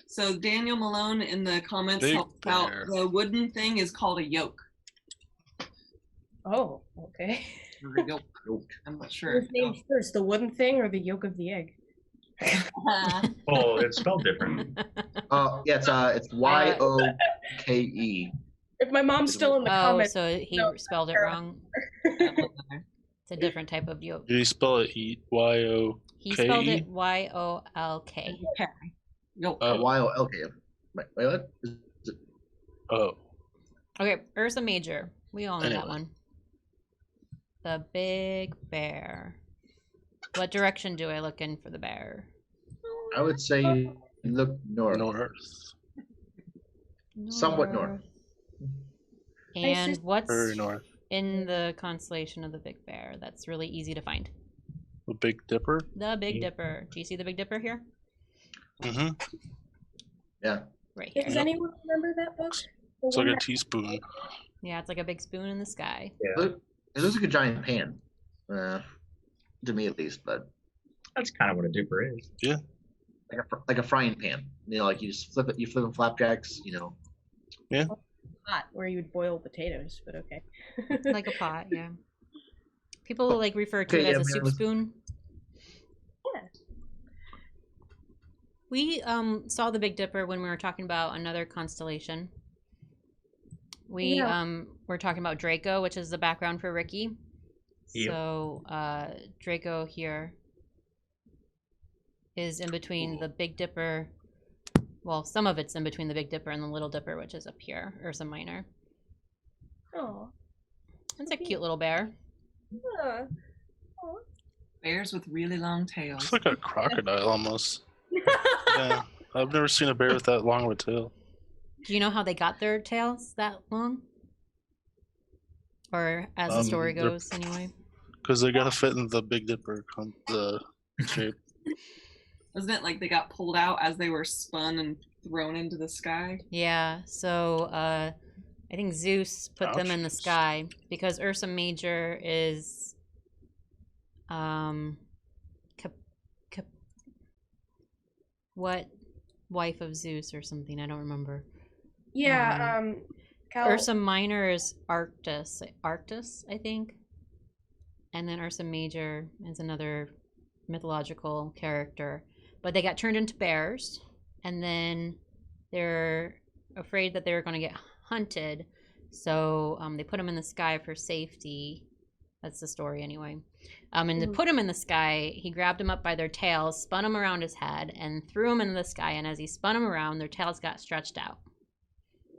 So Daniel Malone in the comments Big talked about bear. the wooden thing is called a yoke. Oh, okay. Or a yoke. I'm not sure. Which name first, the wooden thing or the yolk of the egg? Oh, it's spelled different. Yeah. It's YOKE. If my mom's still in the Oh, comments, so he No, spelled it sure. wrong. It's a different type of yoke. did he spell it Y-O? He spelled K-E? it Y-O-L-K. Yoke. YOLK. Wait, what? Oh, Okay, Ursa Major. We all know that Anyway. one. The big bear. What direction do I look in for the bear? I would say look north. north. Somewhat north. And what's Very north. in the constellation of the Big Bear? That's really easy to find. The Big Dipper. The Big Yeah. Dipper. Do you see the Big Dipper here? Mm-hmm. Yeah. Right does here. anyone remember that book? The It's like one a teaspoon. Yeah, it's like a big spoon in the sky. It looks like a giant pan. To me at least, but That's kind of what a dipper is. like a frying pan. You know, like you just flip it. You flip flapjacks. You know. pot where you would boil potatoes, but okay. Like a pot, yeah. People like refer to Okay, it as yeah, a soup man, spoon. Yeah. We saw the Big Dipper when we were talking about another constellation. We Yeah. were talking about Draco, which is the background for Ricky. Yep. So Draco here is in between the Big Dipper. Well, some of it's in between the Big Dipper and the Little Dipper, which is up here, Ursa Minor. Oh. It's a cute little bear. Yeah. Bears with really long tails. It's like a crocodile almost. Yeah, I've never seen a bear with that long of a tail. Do you know how they got their tails that long? Or as the story they're- goes, anyway. Because they gotta fit in the Big Dipper the shape. Wasn't it like they got pulled out as they were spun and thrown into the sky? Yeah, so I think Zeus put them in the Ouchies. sky because Ursa Major is what wife of Zeus or something, I don't remember. Yeah, Cal- Ursa Minor is Arctus, I think. And then Ursa Major is another mythological character. But they got turned into bears, and then they're afraid that they were going to get hunted, so they put them in the sky for safety. That's the story anyway. And to put him in the sky, he grabbed them up by their tails, spun them around his head, and threw them into the sky. And as he spun them around, their tails got stretched out.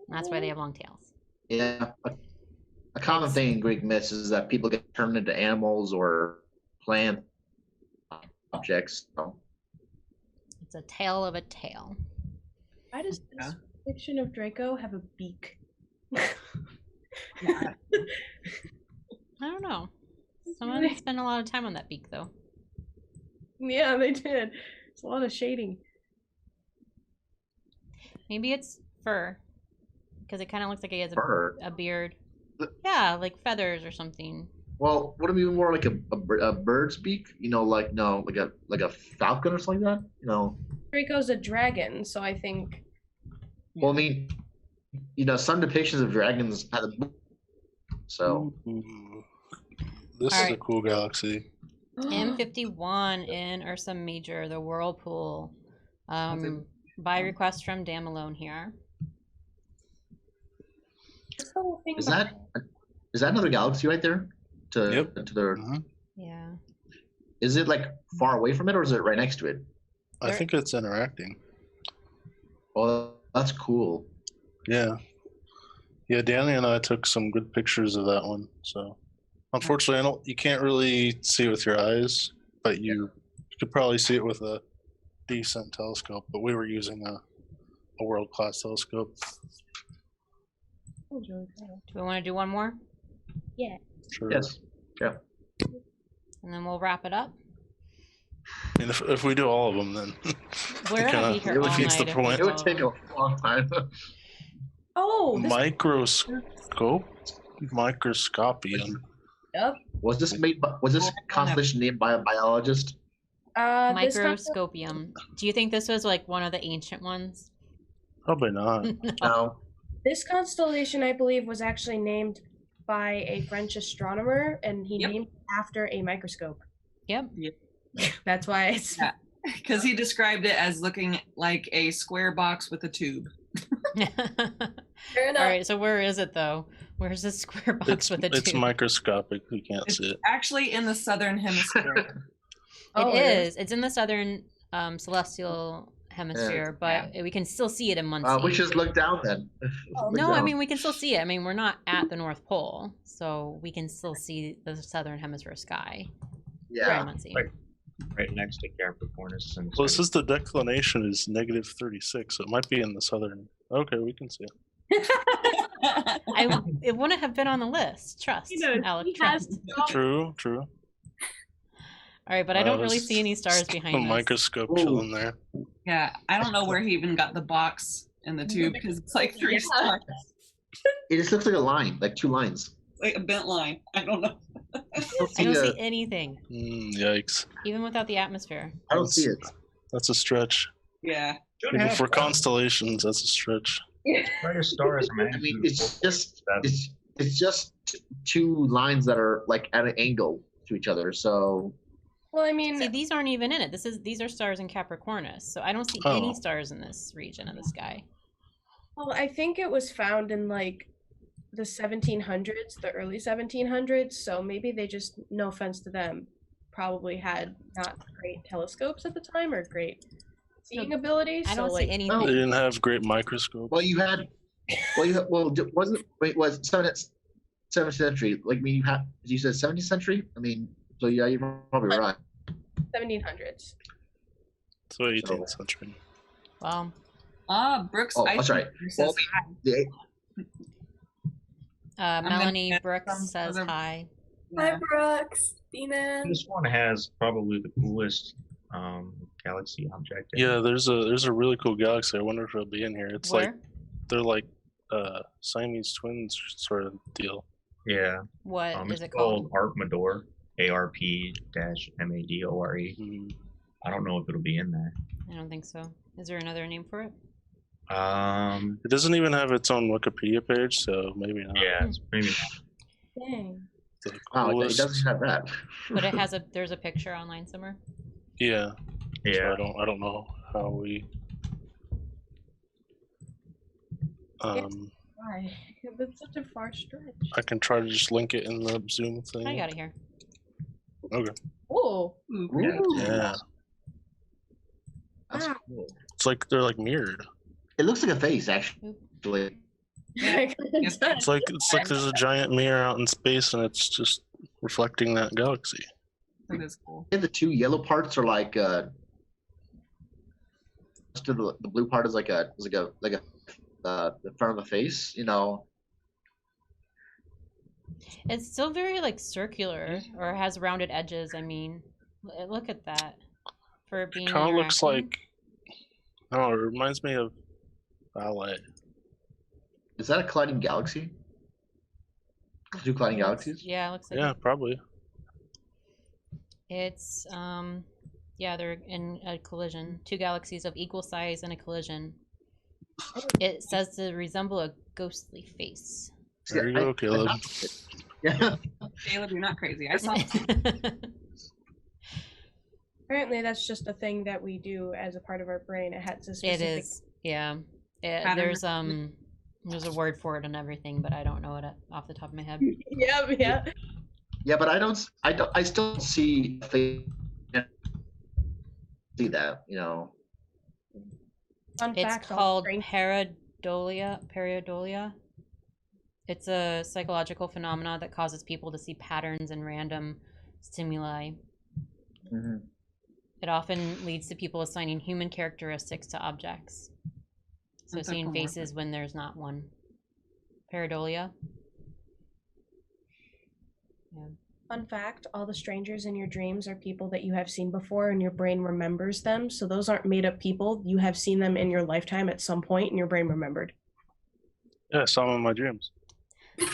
And that's why they have long tails. Yeah. A common thing in Greek myths is that people get turned into animals or plant objects. So. It's a tale of a tale. Why does Yeah. this fiction of Draco have a beak? I don't know. Someone spent a lot of time on that beak, though. Yeah, they did. It's a lot of shading. Maybe it's fur, because it kind of looks like he has Fur? a beard. Yeah, like feathers or something. Well, would it be more like a bird's beak? You know, like a falcon or something like that? You know. Draco's a dragon, so I think Well, I mean, you know, some depictions of dragons have a so. Ooh. This All is a right. cool galaxy. M51 in Ursa Major, the Whirlpool. By request from Dan Malone here. this whole thing Is about- that another galaxy right there? to Yep. to their. Mhm. Yeah. Is it like far away from it, or is it right next to it? I think it's interacting. Oh, that's cool. Yeah. Yeah, Danny and I took some good pictures of that one. So unfortunately you can't really see with your eyes, but you could probably see it with a decent telescope, but we were using a world-class telescope. Do we want to do one more? Sure. Yes. Yeah. And then we'll wrap it up. I mean, if we do all of them, then We're kinda gonna be here all defeats night. the if we point. It do would all take of a long time. Oh, this Microscopium. Yep. Was this constellation named by a biologist? them. This Microscopium. Do you think this was like one of the ancient ones? Probably not. No. This constellation, I believe, was actually named by a French astronomer, and he Yep. named it after a microscope. Yep. That's why it's. Yeah. Because he described it as looking like a square box with a tube. Fair enough. All right. So where is it though? Where's this square box with a It's tube? microscopic. You can't It's see it. actually in the southern hemisphere. Oh, It it is. It's in the southern celestial hemisphere, but we can still see it in Muncie. We just look down then. Look No, I down. mean we can still see it. I mean we're not at the North Pole, so we can still see the southern hemisphere sky. Yeah. in Muncie. Right next to Capricornus. And Well, it says the declination is -36, so it might be in the southern. Okay, we can see it. It wouldn't have been on the list. Trust, Alec. he has Trust. True. All right, but I don't really there's see any stars A behind this. microscope Ooh. chilling there. Yeah, I don't know where he even got the box in the tube because it's like three Yeah. stars, It just looks like a line, like two lines. like a bent line. I don't know. I don't a- see anything, Yikes. even without the atmosphere. I don't see it. That's a stretch. Yeah. should Even have for constellations, that's a stretch. brightest stars are I mean, it's just two lines that are like at an angle to each other. So Well, I mean, See, these aren't even in it. These are stars in Capricornus, so I don't see Oh. any stars in this region of the sky. well, I think it was found in like the 1700s, the early 1700s. So maybe they just, no offense to them, probably had not great telescopes at the time or great seeing ability. I don't so, see like, anything. They didn't have great microscopes. well, wasn't wait was 7th century? Like, I mean, you said 17th century. I mean, so yeah, you're probably right. 1700s. So 18th century. Well, Brooks. Oh, that's right. Isenbarger Well, says hi. the Melanie get Brooks some says other- hi. Hi, Yeah. Brooks. D-Man. This one has probably the coolest galaxy object. Yeah, there's a really cool galaxy. I wonder if it'll be in here. It's like Where? they're like Siamese twins sort of deal. Yeah. What is It's it called? called Arpmador. ARP-MADORE. Mm. I don't know if it'll be in there. I don't think so. Is there another name for it? It doesn't even have its own Wikipedia page, so maybe not. Yeah, it's maybe Dang. The Wow, it coolest- doesn't have that. But it has there's a picture online somewhere. Yeah. yeah. So I don't know how we. Why? That's such a far stretch. I can try to just link it in the Zoom thing. I got it here. Okay. Oh, Ooh, Ooh. Yeah. That's Wow. cool. It's like they're like mirrored. It looks like a face, actually. Yeah. It's like there's a giant mirror out in space and it's just reflecting that galaxy. That is cool. And the two yellow parts are like the blue part is like the front of a face, you know. It's still very like circular or has rounded edges. I mean, look at that. For being Kind of looks interacting. like. Oh, it reminds me of ballet. Is that a colliding galaxy? Two colliding Looks- galaxies? Yeah, it looks like Yeah, it. probably. It's yeah, they're in a collision. Two galaxies of equal size in a collision. It says to resemble a ghostly face. There you go, Caleb. Yeah. Caleb, you're not crazy. I saw it. Apparently, that's just a thing that we do as a part of our brain. It has a It specific. is, yeah. Pattern There's a word for it and everything, but I don't know it off the top of my head. Yeah, yeah. Yeah, but I still see that, you know. Fun It's fact, all called strange- pareidolia. It's a psychological phenomena that causes people to see patterns in random stimuli. Mhm. It often leads to people assigning human characteristics to objects. So seeing Anthropomorphic. faces when there's not one. Pareidolia. Yeah. Fun fact, all the strangers in your dreams are people that you have seen before and your brain remembers them. So those aren't made up people. You have seen them in your lifetime at some point and your brain remembered. Yeah, I saw them in my dreams. No,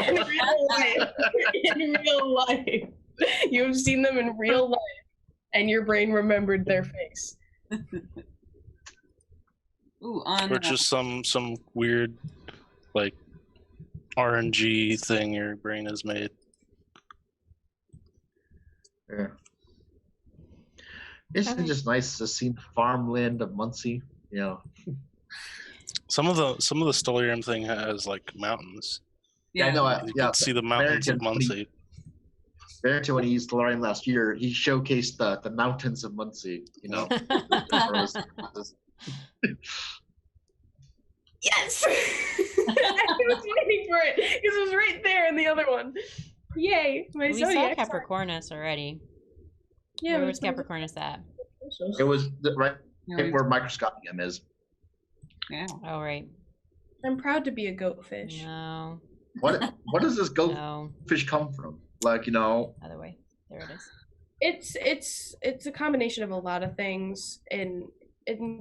in real life. In real life. You have seen them in real life and your brain remembered their face. Ooh, on Or just some weird like RNG thing your brain has made. Yeah. Isn't it just nice to see the farmland of Muncie? You know. Some of the stellarium thing has like mountains. Yeah, I know. You can see the mountains of Muncie. Barrington, when he used Stellarium last year, he showcased the mountains of Muncie. You know. Yes! I was waiting for it because it was right there in the other one. Yay! My We saw zodiac sign. Capricornus already. Yeah, Where's but- Capricornus at? It was right Yeah, where microscopium is. yeah. Oh, right. I'm proud to be a goatfish. No. What does this goldfish No. come from? Like, you know. Other way. There it is. It's a combination of a lot of things. In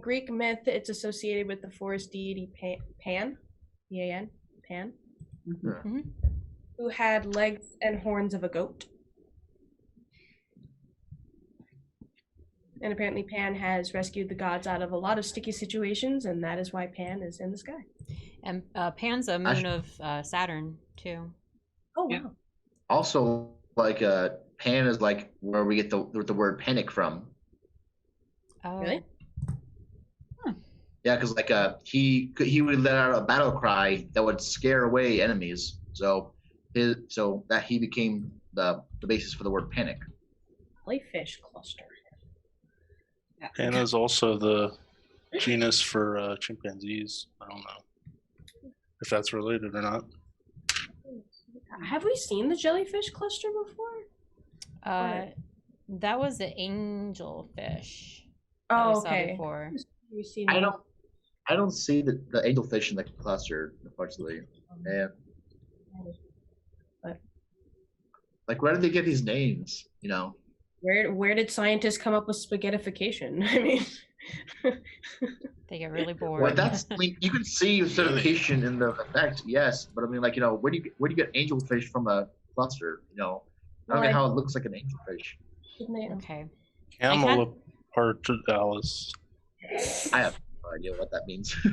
Greek myth, it's associated with the forest deity Pan, Pan, Pan, Mhm. who had legs and horns of a goat. And apparently Pan has rescued the gods out of a lot of sticky situations, and that is why Pan is in the sky. And Pan's a moon of Saturn, too. Oh, Yeah. wow. Also, like Pan is like where we get the word panic from. Oh. Really? Yeah, because like he would let out a battle cry that would scare away enemies. So that he became the basis for the word panic. Jellyfish cluster. Yeah. And is also the genus for chimpanzees. I don't know if that's related or not. Have we seen the jellyfish cluster before? That was the angelfish. that Oh, we saw okay. before. We've seen I don't see the angelfish in the cluster, unfortunately. Yeah. But- Like, where did they get these names? You know. Where did scientists come up with spaghettification? I mean, They get really bored. Well, I mean, you can see certification in the effect, yes, but I mean, like, you know, where do you get angelfish from a cluster? You know, I don't Well, know how it looks like an angelfish. Okay. Camelopardalis. I have no idea what that means. You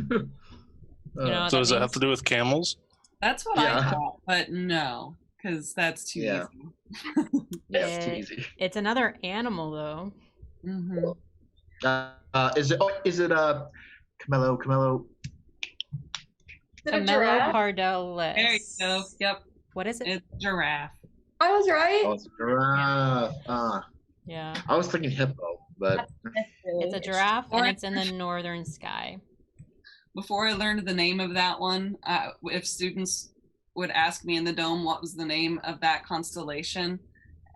know what So that does it have means? to do with camels? That's what Yeah. I thought, but no, because that's too Yeah. easy. Yeah, it's too Eh, easy. It's another animal, though. Hmm. Is it Camelo? Is it a giraffe? Camelopardalis. There you go. Yep, What is it? it's giraffe. I was right. Oh, it's a giraffe. Yeah. I was thinking hippo, but It's a giraffe, Or and it's in the northern sky. Before I learned the name of that one, if students would ask me in the dome what was the name of that constellation,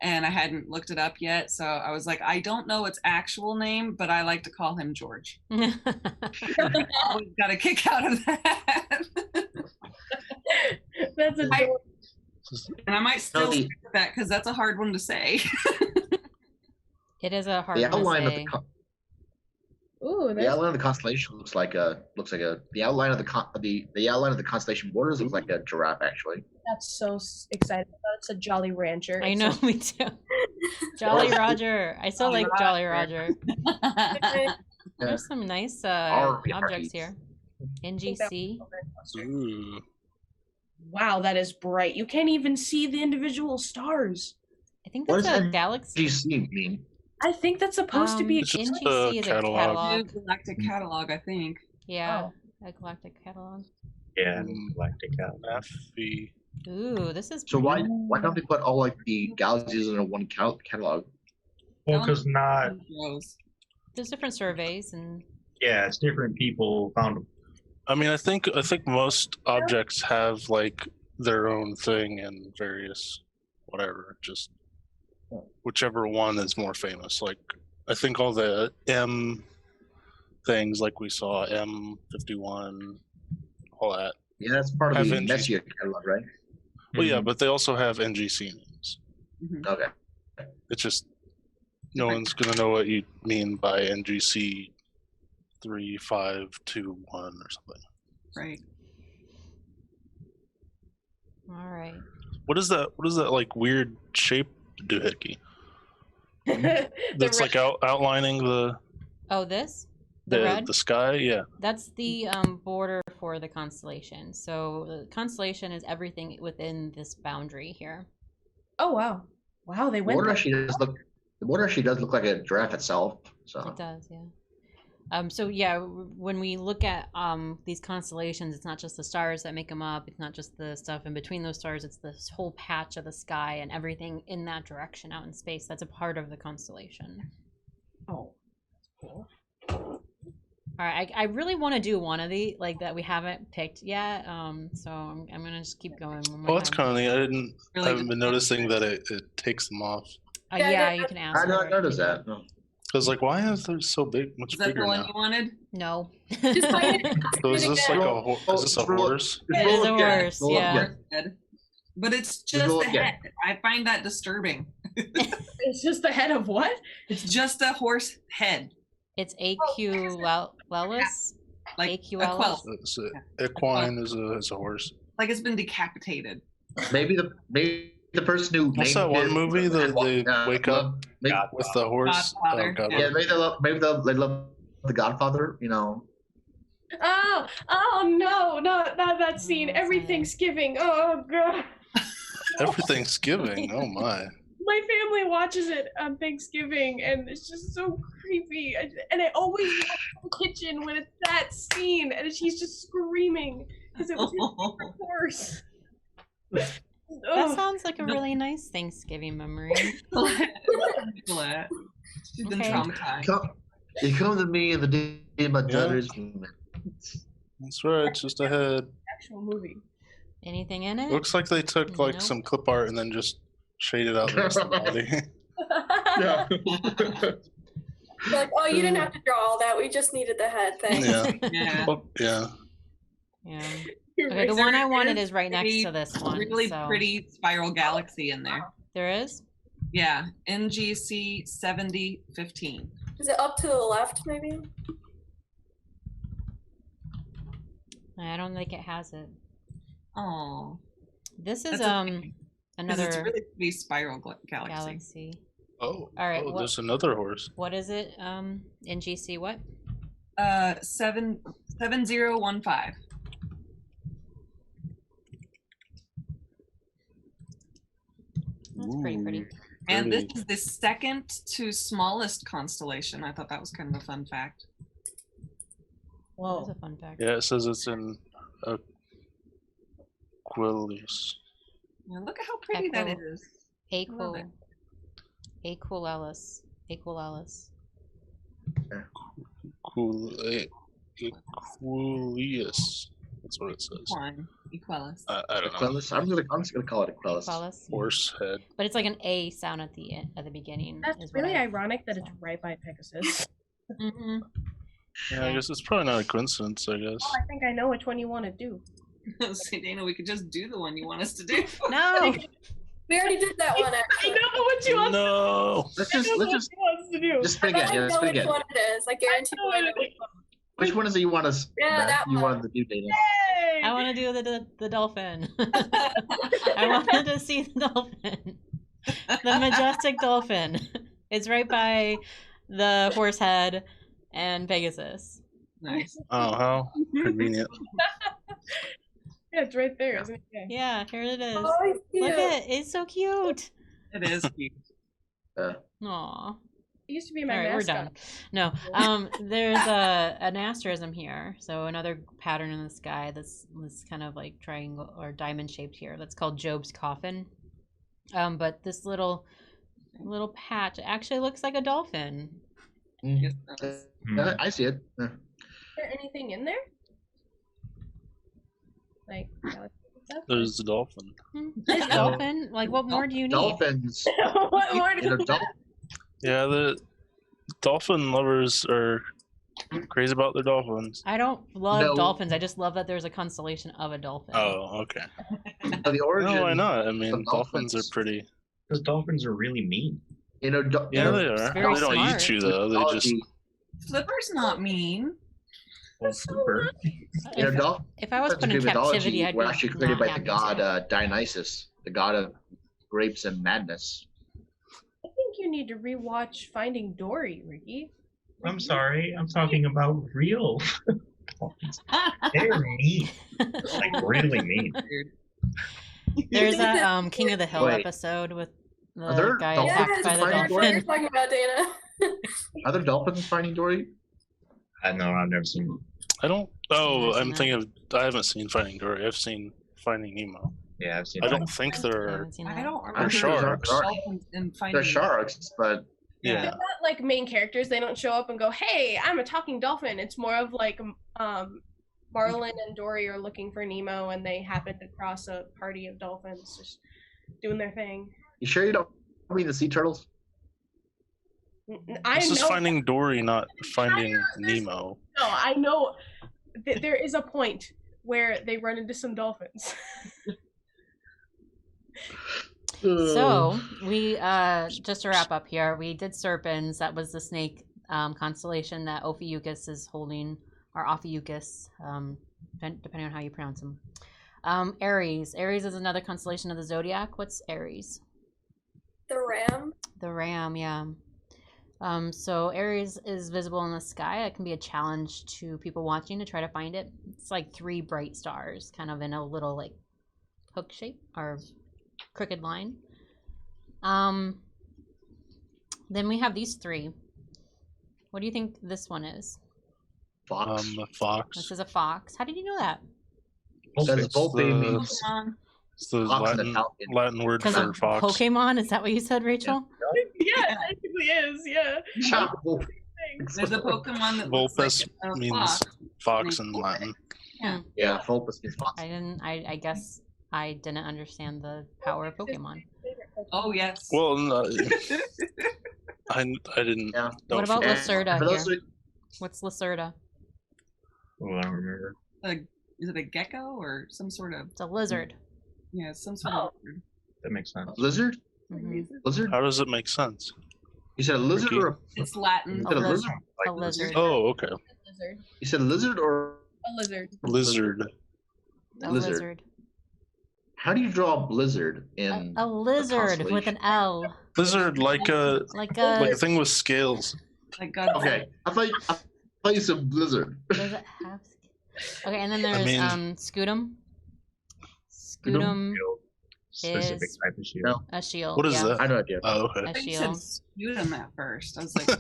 and I hadn't looked it up yet, so I was like, I don't know its actual name, but I like to call him George. Always got a kick out of that. that's a I- door. And I might still No, the- stick with that because that's a hard one to say. It is a hard the one to outline of say. Ooh, the there's outline of the constellation looks like the outline of the outline of the constellation borders looks like a giraffe actually. that's so exciting. That's a Jolly Rancher. I It's know, a- me too. Jolly Roger. I still Jolly like Jolly Roger. Yeah. There's some nice Already objects already. here. NGC. Ooh. Wow, that is bright. You can't even see the individual stars. I think What that's does a galaxy. GC mean? I think that's supposed to be. It's just NGC a is a catalog. catalog. Galactic catalog, I think. Yeah, a galactic catalog. Yeah, Mm. galactic out. Maffy. Ooh, this is So pretty. why don't they put all like the galaxies in a one catalog? Well, because not. Gross. There's different surveys and Yeah, it's different people found them. I mean, I think most objects have like their own thing and various whatever. Just whichever one is more famous. Like I think all the M things, like we saw M51, all that. Yeah, that's part of Have the NGC. Messier catalog, right? Well, yeah, but they also have NGC names. Mhm. Okay. It's just no one's gonna know what you mean by NGC 3521 or something. Right. all right. What is that? What is that like weird shape doohickey? The That's like outlining the Oh, this? The red? the sky. Yeah. That's the border for the constellation. So the constellation is everything within this boundary here. Oh wow, wow! They The went. border that- actually does look. The border actually does look like a giraffe itself. So It does, yeah. So yeah, when we look at these constellations, it's not just the stars that make them up. It's not just the stuff in between those stars. It's this whole patch of the sky and everything in that direction out in space. That's a part of the constellation. Oh, cool. All right, I really want to do one of the like that we haven't picked yet. So I'm gonna just keep going. One more Oh, that's time. kind of neat. I Really haven't been noticing that it takes them off. Yeah, you can ask. I her. noticed that. No. Because like, why is it so big? Much Is that the bigger one now? you wanted? No. Just find it. So is this like again. a is this a Roll- horse? It is a horse, yeah. Horse head. But it's just roll the again. head. I find that disturbing. It's just the head of what? It's just a horse head. It's AQLus. Like a AQLS? quilt. It's equine is a horse. Like it's been decapitated. Maybe the person who What's named that one it- movie that they wake up Maybe, with the horse? Godfather. God, yeah, maybe they love the Godfather. You know. Oh no, not that scene. No, Every it's not it. Thanksgiving. Oh god. every Thanksgiving. Oh my! My family watches it on Thanksgiving, and it's just so creepy. And I always walk in the kitchen when it's that scene, and she's just screaming because it was his horse. That sounds like a really nice Thanksgiving memory. Nicolette. She's been Okay. traumatized. You come to me in the day of my Yeah. daughter's. That's right. It's just a head. Actual movie. Anything in it? Looks like they took like Nope. some clip art and then just shaded out the rest of the body. Yeah. Like, oh, you didn't have to draw all that. We just needed the head thing. Yeah. Yeah. Well, yeah. Yeah. Okay, the one I wanted is right next Pretty- to this one. Really so. pretty spiral galaxy in there. There is? Yeah. NGC 7015. Is it up to the left, maybe? I don't think it has it. Oh. This is That's okay. Because it's another really pretty spiral galaxy. galaxy. Oh. All right, Oh, what- there's another horse. What is it? NGC what? 7015. That's pretty pretty. And this Pretty. is the second to smallest constellation. I thought that was kind of a fun fact. That's a fun fact. Yeah, it says it's in Aquilius. Yeah, look at how pretty that Echo. is. I love Aquil. Aquilellus. Aquilellus. Aquilius. That's what it says. Equine. Equalis. I don't know. Aquilus. I'm just gonna call it Aquilus. Aquilellus. Horse head. But it's like an A sound at the end, at the beginning. That's is what really I- ironic that it's right by Pegasus. Mhm. Yeah, I guess it's probably not a coincidence, I guess. Oh, I think I know which one you want to do. Say, Dana, we could just do the one you want us to do. No. We already did that one, I actually. know what you want. No. Let's I just know let's what just she wants to do. just spin I again. Yeah, let's know spin which again. one it is. I guarantee I know you. what it is. Which one is it you want us? Yeah, that you one. wanted to do, Dana. Yay! I want to do the dolphin. I wanted to see the dolphin. The majestic dolphin. It's right by the horse head and Pegasus. Nice. Oh, how convenient. Yeah, it's right there, isn't it? Yeah. Yeah, here it is. Oh, I see Look it. at it. It's so cute. It is cute. Aw. used to be my All right, we're mascot. done. No, there's an asterism here, so another pattern in the sky that's kind of like triangle or diamond shaped here. That's called Job's coffin. But this little patch actually looks like a dolphin. Yes, that was- I see it. Is there anything in there? Like, stuff? There's the dolphin. This dolphin? Like, what more do you need? Dolphins. What more do You know, you Yeah, the dolphin lovers are crazy about their dolphins. I don't love No. dolphins. I just love that there's a constellation of a dolphin. Oh, okay. the origin. No, why not? I mean, of dolphins are dolphins. pretty. Because dolphins are really mean. You know, Yeah, they are. They very don't smart. eat you though. They just. mythology, Flipper's not mean. Well, Flipper. you know, If, dolphins if I was put in Greek mythology captivity, I'd were be actually created not by the happy god too. Dionysus, the god of grapes and madness. I think you need to rewatch Finding Dory, Ricky. I'm sorry. I'm talking about real dolphins. They're mean. Like really mean. There's that King of the Hill Wait. episode with Are the there guy dolphins attacked by the Finding I know what you're dolphin. talking about, Dana. Are there dolphins finding Dory? I know. I've never seen. I don't. Oh, Never seen I'm that. thinking of. I haven't seen Finding Dory. I've seen Finding Nemo. Yeah, I've seen. I that. don't think I there are. haven't seen I that. don't They're remember sharks. dolphins in Finding They're sharks, but Yeah. They're not like main characters. They don't show up and go, "Hey, I'm a talking dolphin." It's more of like Marlin and Dory are looking for Nemo, and they happen to cross a party of dolphins just doing their thing. you sure you don't mean the sea turtles? I This is know. Finding Dory, not Finding There's- Nemo. No, I know. There is a point where they run into some dolphins. So we just to wrap up here, we did Serpens. That was the snake constellation that Ophiuchus is holding, or Ophiuchus, depending on how you pronounce them. Aries. Aries is another constellation of the zodiac. What's Aries? The ram. The ram, yeah. So Aries is visible in the sky. It can be a challenge to people watching to try to find it. It's like 3 bright stars, kind of in a little like hook shape or crooked line. Then we have these 3. What do you think this one is? Fox. A fox. This is a fox. How did you know that? Because It's Volpe the- means Pokemon. It's the fox and Latin, falcon. Latin word Because for of fox. Pokemon? Is that what you said, Rachel? Yeah, it technically is. Yeah. Yeah, Volpe. There's a Pokemon that looks Vulpes like a means fox. fox in Latin. Yeah, Volpus means fox. I didn't. I guess I didn't understand the power of Pokemon. Oh yes. Well, no, I didn't. Yeah. know What about for- And Lacerda for those here? who- What's Lacerda? Oh, I don't remember. Is it a gecko or some sort of? It's a lizard. Yeah, some sort Oh. of. Lizard. That makes sense. lizard? Mhm. Lizard? How does it make sense? You said a lizard Ricky. or It's Latin. you A said a lizard. lizard? A lizard. Oh, okay. Lizard. You said a lizard or A lizard. Lizard. A Lizard. lizard. how do you draw a blizzard in A lizard with an L. Lizard, like a Like like a. a thing with scales. Like Godzilla. Okay. I thought you said blizzard. Does it have? Okay, and then there's mean- Scutum. Scutum, Shield. Specific is- type of shield. No. a shield. What is yeah. that? I have no idea. Oh, A okay. I said shield. sputum at first. I was like,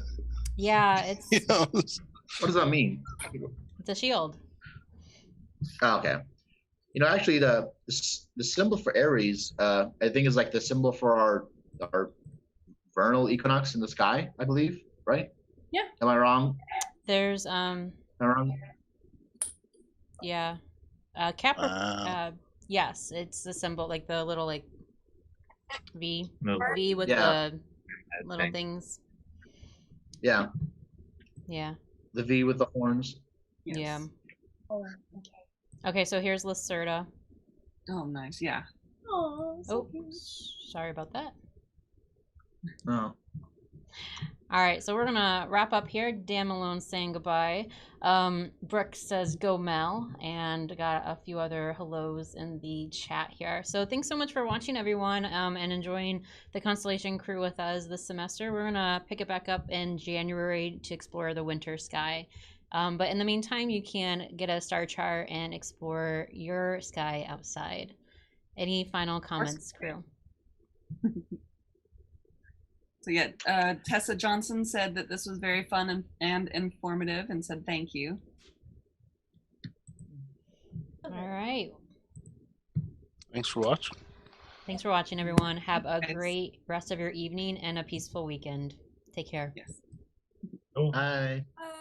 Yeah, it's Yeah. What does that mean? it's a shield. Oh, okay. You know, actually, the symbol for Aries, I think, is like the symbol for our vernal equinox in the sky. I believe, right? Yeah. Am I wrong? There's Am I wrong? yeah, yes, it's the symbol, like the little like V No, with Yeah. the that little thing. things. Yeah, Yeah, the V with the horns. yes. yeah. Oh, Okay, so here's Lacerda. Oh, nice. Yeah. Oh, sorry about that. Oh. All right, so we're gonna wrap up here. Dan Malone saying goodbye. Brooke says go Mel, and got a few other hellos in the chat here. So thanks so much for watching, everyone, and enjoying the Constellation crew with us this semester. We're gonna pick it back up in January to explore the winter sky. But in the meantime, you can get a star chart and explore your sky outside. Any final comments, crew? So yeah, Tessa Johnson said that this was very fun and informative, and said thank you. All right. Thanks for watching. Thanks for watching, everyone. Have a Thanks. great rest of your evening and a peaceful weekend. Take care. Yes. Cool. Bye. Bye.